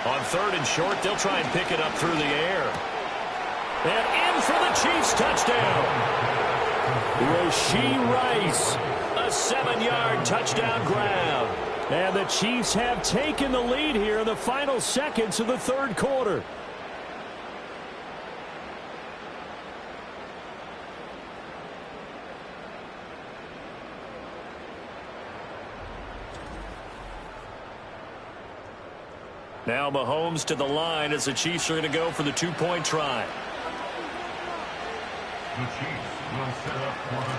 B: On 3rd and short, they'll try and pick it up through the air. And in for the Chiefs touchdown. Rashee Rice, a 7-yard touchdown grab. And the Chiefs have taken the lead here in the final seconds of the 3rd quarter. Now Mahomes to the line as the Chiefs are going to go for the 2-point try.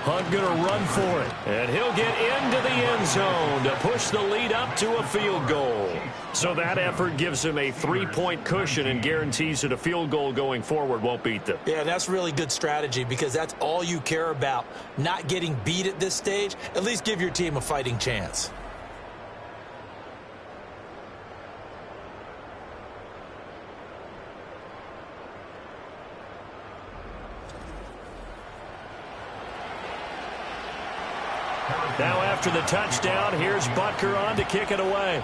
B: Hunt going to run for it. And he'll get into the end zone to push the lead up to a field goal. So that effort gives him a 3-point cushion and guarantees that a field goal going forward won't beat them.
C: Yeah, that's really good strategy because that's all you care about. Not getting beat at this stage. At least give your team a fighting chance.
B: Now after the touchdown, here's Butker on to kick it away.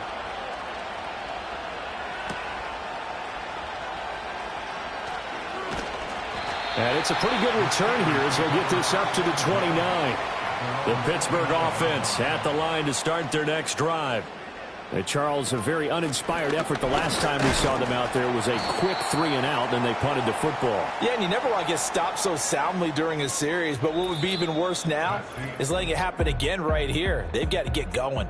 B: And it's a pretty good return here as they'll get this up to the 29. The Pittsburgh offense at the line to start their next drive. Charles, a very uninspired effort the last time we saw them out there was a quick 3-and-out, and they punted the football.
E: Yeah, and you never want to get stopped so soundly during a series, but what would be even worse now is letting it happen again right here. They've got to get going.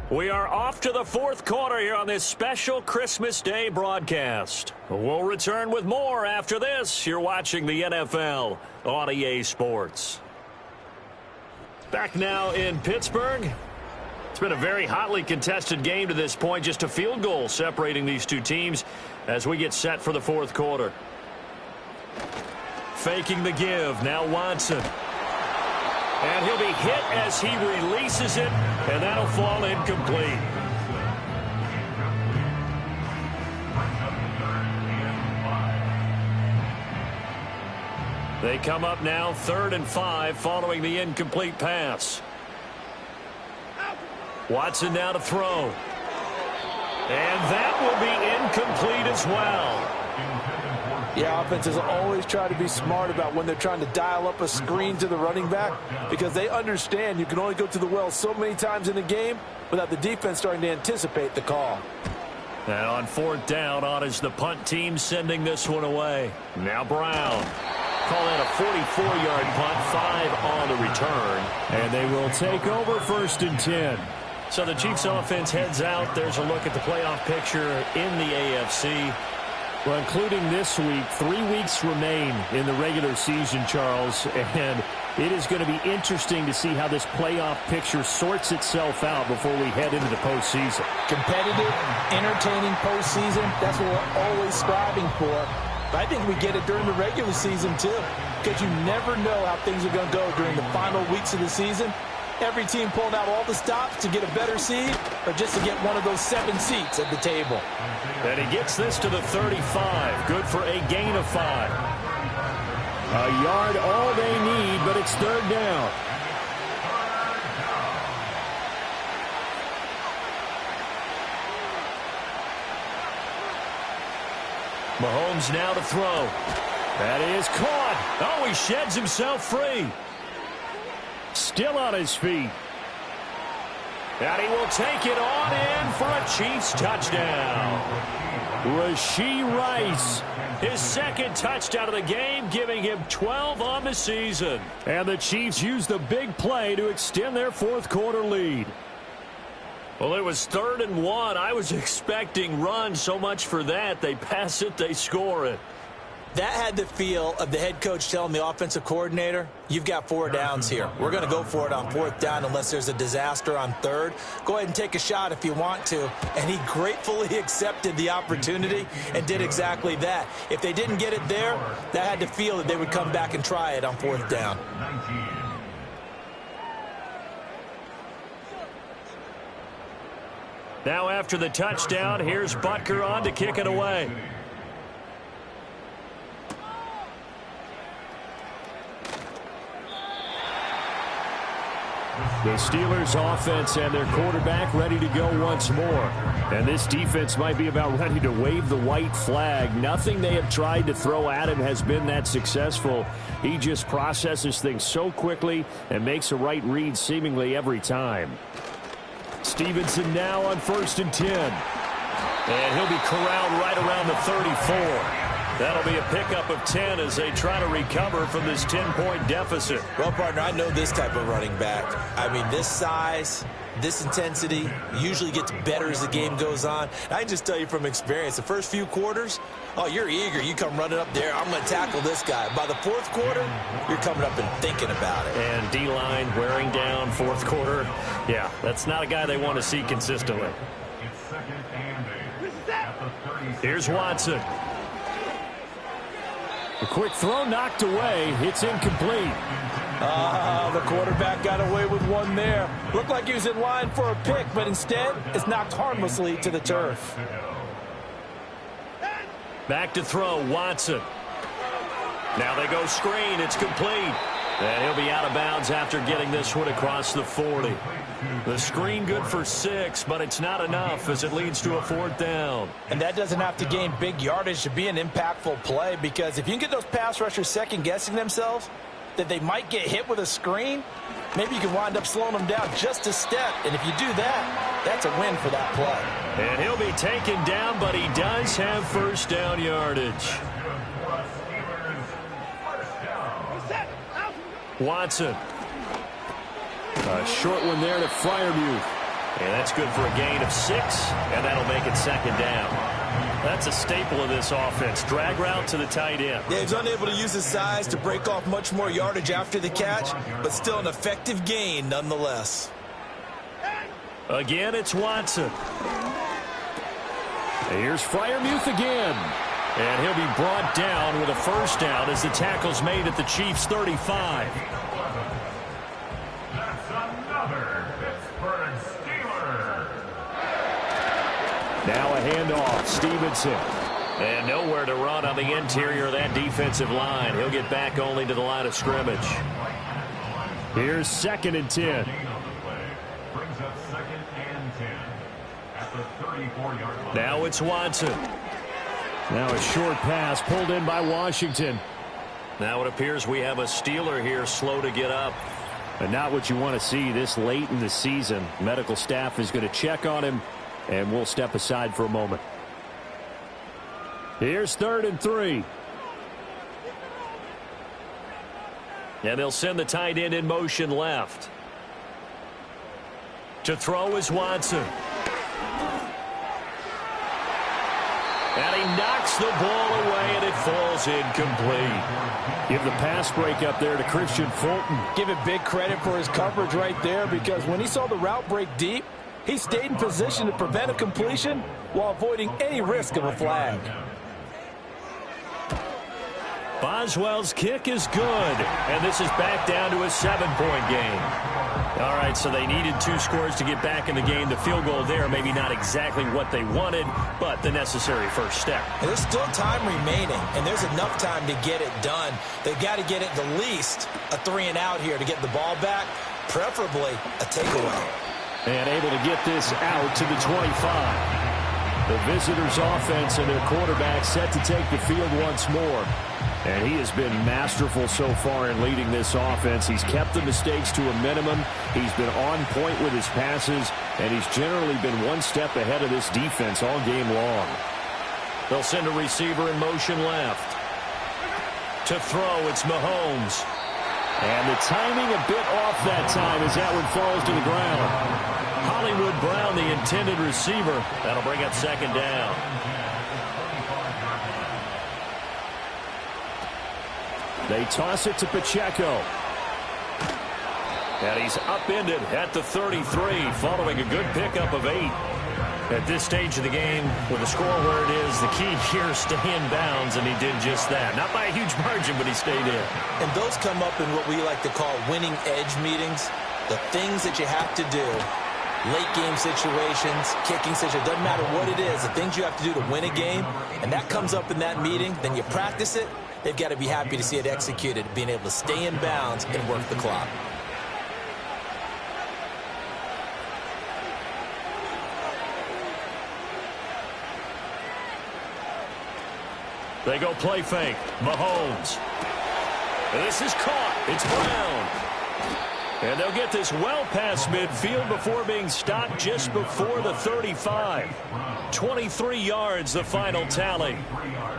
B: We are off to the 4th quarter here on this special Christmas Day broadcast. We'll return with more after this. You're watching the NFL on EA Sports. Back now in Pittsburgh. It's been a very hotly contested game to this point. Just a field goal separating these two teams. as we get set for the fourth quarter. Faking the give. Now Watson. And he'll be hit as he releases it, and that'll fall incomplete. They come up now 3rd and 5 following the incomplete pass. Watson now to throw. And that will be incomplete as well.
E: Yeah, offenses always try to be smart about when they're trying to dial up a screen to the running back, because they understand you can only go to the well so many times in a game without the defense starting to anticipate the call.
B: And on 4th down, on is the punt team sending this one away. Now Brown. Call that a 44-yard punt, 5 on the return. And they will take over 1st and 10. So the Chiefs offense heads out. There's a look at the playoff picture in the AFC. Well, including this week, 3 weeks remain in the regular season, Charles. And it is going to be interesting to see how this playoff picture sorts itself out before we head into the postseason.
E: Competitive, entertaining postseason, that's what we're always striving for. But I think we get it during the regular season, too, because you never know how things are going to go during the final weeks of the season. Every team pulling out all the stops to get a better seed or just to get one of those 7 seats at the table.
B: And he gets this to the 35. Good for a gain of 5. A yard all they need, but it's 3rd down. Mahomes now to throw. That is caught. Oh, he sheds himself free. Still on his feet. And he will take it on in for a Chiefs touchdown. Rashee Rice, his 2nd touchdown of the game, giving him 12 on the season. And the Chiefs use the big play to extend their 4th quarter lead. Well, it was 3rd and 1. I was expecting run, so much for that. They pass it, they score it.
C: That had the feel of the head coach telling the offensive coordinator, you've got 4 downs here. We're going to go for it on 4th down unless there's a disaster on 3rd. Go ahead and take a shot if you want to. And he gratefully accepted the opportunity and did exactly that. If they didn't get it there, that had the feel that they would come back and try it on 4th down.
B: Now after the touchdown, here's Butker on to kick it away. The Steelers offense and their quarterback ready to go once more. And this defense might be about ready to wave the white flag. Nothing they have tried to throw at him has been that successful. He just processes things so quickly and makes a right read seemingly every time. Stevenson now on 1st and 10. And he'll be corralled right around the 34. That'll be a pickup of 10 as they try to recover from this 10-point deficit.
C: Well, partner, I know this type of running back. I mean, this size, this intensity usually gets better as the game goes on. I can just tell you from experience, the first few quarters, oh, you're eager. You come running up there, I'm going to tackle this guy. By the 4th quarter, you're coming up and thinking about it.
B: And D-line wearing down 4th quarter. Yeah, that's not a guy they want to see consistently. Here's Watson. A quick throw knocked away. It's incomplete.
E: The quarterback got away with one there. Looked like he was in line for a pick, but instead it's knocked harmlessly to the turf.
B: Back to throw, Watson. Now they go screen. It's complete. And he'll be out of bounds after getting this one across the 40. The screen good for 6, but it's not enough as it leads to a 4th down.
E: And that doesn't have to gain big yardage to be an impactful play, because if you can get those pass rushers second-guessing themselves that they might get hit with a screen, maybe you can wind up slowing them down just a step. And if you do that, that's a win for that play.
B: And he'll be taken down, but he does have 1st down yardage. Watson. A short one there to Freiermuth. And that's good for a gain of 6, and that'll make it 2nd down. That's a staple of this offense. Drag route to the tight end.
C: Yeah, he's unable to use his size to break off much more yardage after the catch, but still an effective gain nonetheless.
B: Again, it's Watson. Here's Freiermuth again. And he'll be brought down with a first down as the tackle's made at the Chiefs' 35.
D: That's another Pittsburgh Steeler.
B: Now a handoff. Stevenson. And nowhere to run on the interior of that defensive line. He'll get back only to the line of scrimmage. Here's 2nd and 10.
D: Brings up 2nd and 10 at the 34-yard line.
B: Now it's Watson. Now a short pass pulled in by Washington. Now it appears we have a Steeler here slow to get up. And not what you want to see this late in the season. Medical staff is going to check on him, and we'll step aside for a moment. Here's 3rd and 3. And they'll send the tight end in motion left. To throw is Watson. And he knocks the ball away, and it falls incomplete. Give the pass break up there to Christian Fulton.
E: Give it big credit for his coverage right there, because when he saw the route break deep, he stayed in position to prevent a completion while avoiding any risk of a flag.
B: Boswell's kick is good, and this is back down to a 7-point game. All right, so they needed 2 scores to get back in the game. The field goal there, maybe not exactly what they wanted, but the necessary first step.
C: And there's still time remaining, and there's enough time to get it done. They've got to get it the least a 3-and-out here to get the ball back, preferably a takeaway.
B: And able to get this out to the 25. The visitors' offense and their quarterback set to take the field once more. And he has been masterful so far in leading this offense. He's kept the mistakes to a minimum. He's been on point with his passes, and he's generally been one step ahead of this defense all game long. They'll send a receiver in motion left. To throw, it's Mahomes. And the timing a bit off that time as that one falls to the ground. Hollywood Brown, the intended receiver. That'll bring up 2nd down. They toss it to Pacheco. And he's upended at the 33, following a good pickup of 8. At this stage of the game, with the score where it is, the key here is stay in bounds, and he did just that. Not by a huge margin, but he stayed in.
C: And those come up in what we like to call winning edge meetings. The things that you have to do, late game situations, kicking situations, doesn't matter what it is, the things you have to do to win a game, and that comes up in that meeting, then you practice it. They've got to be happy to see it executed, being able to stay in bounds and work the clock.
B: They go play fake. Mahomes. This is caught. It's Brown. And they'll get this well past midfield before being stopped just before the 35. 23 yards, the final tally.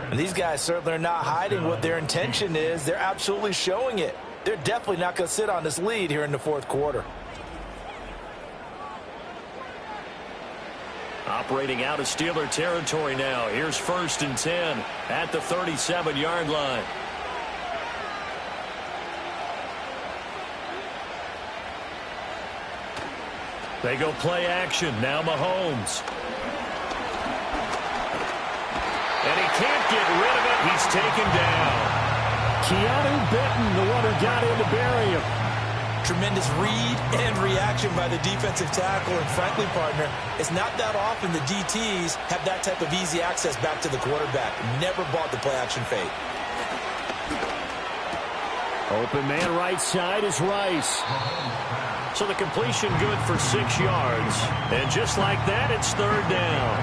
E: And these guys certainly are not hiding what their intention is. They're absolutely showing it. They're definitely not going to sit on this lead here in the 4th quarter.
B: Operating out of Steeler territory now. Here's 1st and 10 at the 37-yard line. They go play action. Now Mahomes. And he can't get rid of it. He's taken down. Keanu Benton, the one who got in to bury him.
C: Tremendous read and reaction by the defensive tackle. And frankly, partner, it's not that often the DTs have that type of easy access back to the quarterback. Never bought the play action fake.
B: Open man right side is Rice. So the completion good for 6 yards. And just like that, it's 3rd down.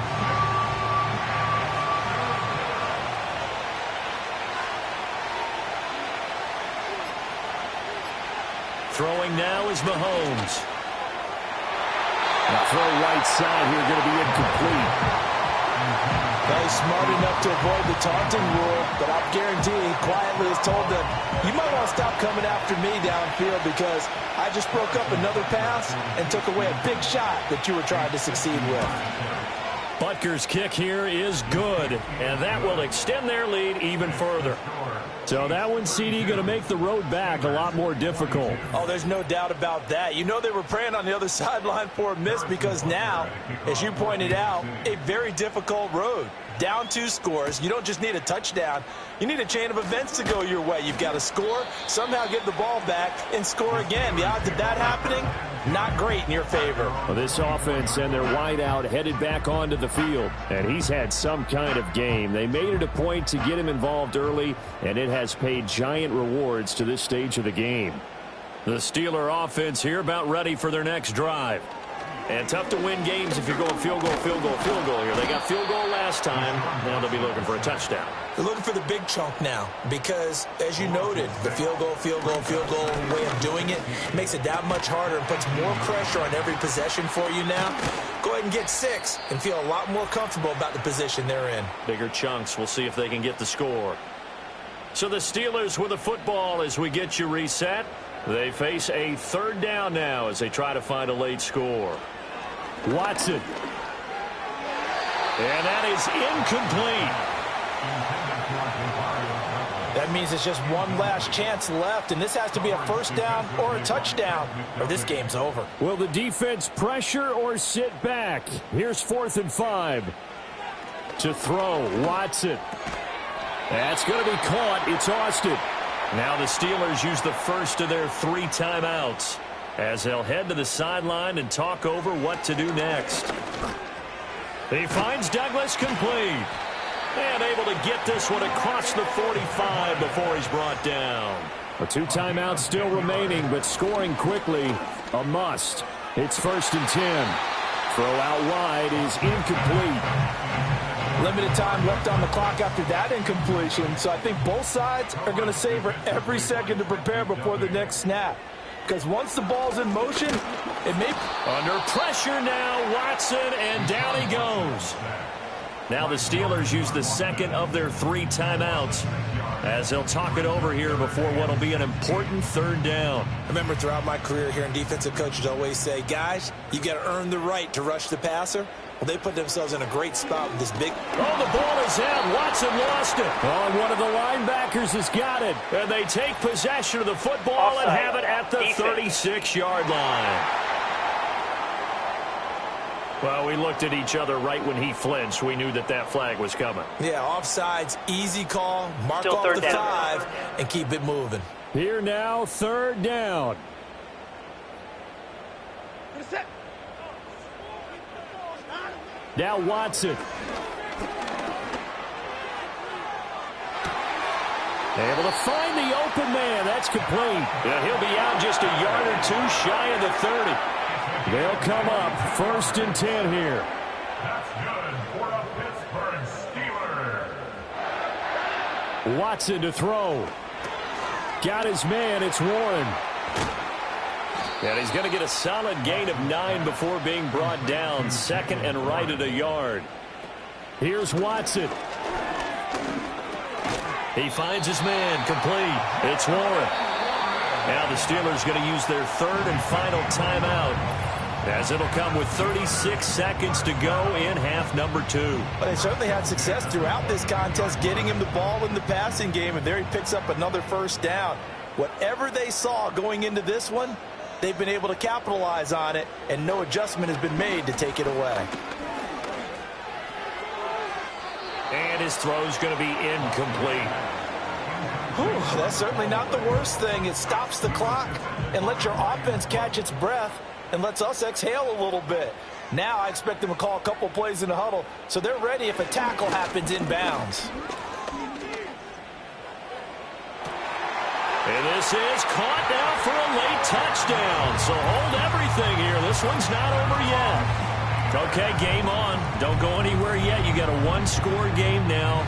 B: Throwing now is Mahomes. The throw right side here going to be incomplete.
E: Well, he's smart enough to avoid the taunting rule, but I'm guaranteed quietly has told them, you might want to stop coming after me downfield because I just broke up another pass and took away a big shot that you were trying to succeed with.
B: Butker's kick here is good, and that will extend their lead even further. So that one, CD, going to make the road back a lot more difficult.
E: Oh, there's no doubt about that. You know they were praying on the other sideline for a miss because now, as you pointed out, a very difficult road. Down 2 scores. You don't just need a touchdown. You need a chain of events to go your way. You've got to score, somehow get the ball back, and score again. The odds of that happening, not great in your favor.
B: Well, this offense and their wideout headed back onto the field, and he's had some kind of game. They made it a point to get him involved early, and it has paid giant rewards to this stage of the game. The Steeler offense here about ready for their next drive. And tough to win games if you're going field goal, field goal, field goal here. They got field goal last time. Now they'll be looking for a touchdown.
E: They're looking for the big chunk now because, as you noted, the field goal, field goal, field goal way of doing it makes it that much harder and puts more pressure on every possession for you now. Go ahead and get 6 and feel a lot more comfortable about the position they're in.
B: Bigger chunks. We'll see if they can get the score. So the Steelers with the football as we get you reset. They face a 3rd down now as they try to find a late score. Watson. And that is incomplete.
E: That means it's just one last chance left, and this has to be a 1st down or a touchdown, or this game's over.
B: Will the defense pressure or sit back? Here's 4th and 5. To throw, Watson. That's going to be caught. It's Austin. Now the Steelers use the first of their 3 timeouts as they'll head to the sideline and talk over what to do next. He finds Douglas complete. And able to get this one across the 45 before he's brought down. 2 timeouts still remaining, but scoring quickly, a must. It's 1st and 10. Throw out wide is incomplete.
E: Limited time left on the clock after that incompletion, so I think both sides are going to savor every second to prepare before the next snap. Because once the ball's in motion, it may...
B: Under pressure now, Watson, and down he goes. Now the Steelers use the 2nd of their 3 timeouts as they'll talk it over here before what will be an important 3rd down.
E: I remember throughout my career here in defensive coaches always say, guys, you got to earn the right to rush the passer. Well, they put themselves in a great spot with this big...
B: Oh, the ball is out. Watson lost it. Oh, one of the linebackers has got it. And they take possession of the football and have it at the 36-yard line. Well, we looked at each other right when he flinched. We knew that that flag was coming.
E: Yeah, offsides, easy call, mark off the 5, and keep it moving.
B: Here now, 3rd down. Now Watson. Able to find the open man. That's complete. Yeah, he'll be out just a yard or 2 shy of the 30. They'll come up 1st and 10 here.
D: That's good for a Pittsburgh Steeler.
B: Watson to throw. Got his man. It's Warren. And he's going to get a solid gain of 9 before being brought down. 2nd and right at a yard. Here's Watson. He finds his man. Complete. It's Warren. Now the Steelers going to use their 3rd and final timeout as it'll come with 36 seconds to go in half number 2.
E: But they certainly had success throughout this contest getting him the ball in the passing game, and there he picks up another 1st down. Whatever they saw going into this one, they've been able to capitalize on it, and no adjustment has been made to take it away.
B: And his throw's going to be incomplete.
E: Whew, that's certainly not the worst thing. It stops the clock and lets your offense catch its breath and lets us exhale a little bit. Now I expect them to call a couple plays in the huddle so they're ready if a tackle happens inbounds.
B: And this is caught now for a late touchdown. So hold everything here. This one's not over yet. Okay, game on. Don't go anywhere yet. You got a 1-score game now.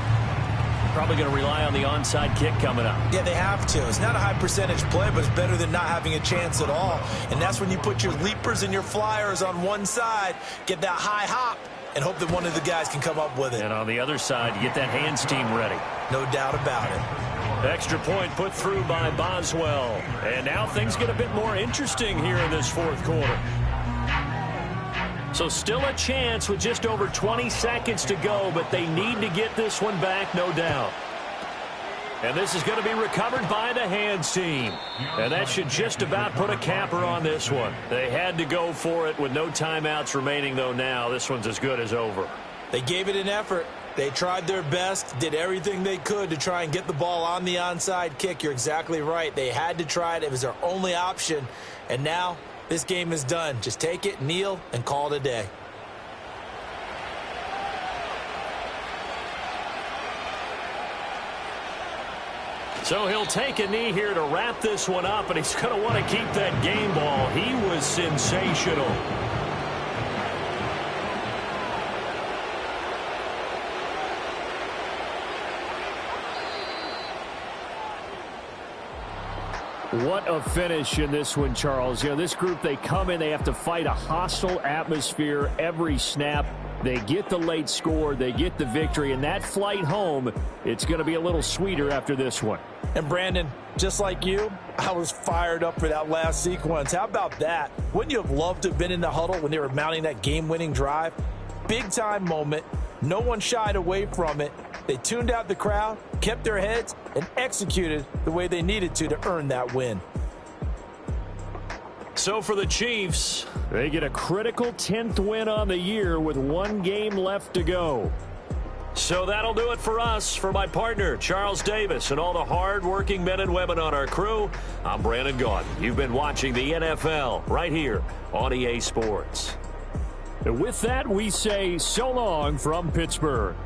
B: Probably going to rely on the onside kick coming up.
E: Yeah, they have to. It's not a high percentage play, but it's better than not having a chance at all. And that's when you put your leapers and your flyers on one side, get that high hop, and hope that one of the guys can come up with it.
B: And on the other side, you get that hands team ready.
E: No doubt about it.
B: Extra point put through by Boswell. And now things get a bit more interesting here in this 4th quarter. So still a chance with just over 20 seconds to go, but they need to get this one back, no doubt. And this is going to be recovered by the hands team. And that should just about put a capper on this one. They had to go for it with no timeouts remaining, though now this one's as good as over.
C: They gave it an effort. They tried their best, did everything they could to try and get the ball on the onside kick. You're exactly right. They had to try it. It was their only option. And now this game is done. Just take it, kneel, and call it a day.
B: So he'll take a knee here to wrap this one up, and he's going to want to keep that game ball. He was sensational. What a finish in this one, Charles. You know, this group, they come in, they have to fight a hostile atmosphere every snap. They get the late score, they get the victory, and that flight home, it's going to be a little sweeter after this one.
E: And Brandon, just like you, I was fired up for that last sequence. How about that? Wouldn't you have loved to have been in the huddle when they were mounting that game-winning drive? Big-time moment. No one shied away from it. They tuned out the crowd, kept their heads, and executed the way they needed to earn that win.
B: So for the Chiefs, they get a critical 10th win on the year with one game left to go. So that'll do it for us. For my partner, Charles Davis, and all the hard-working men and women on our crew, I'm Brandon Gaudin. You've been watching the NFL right here on EA Sports. And with that, we say so long from Pittsburgh.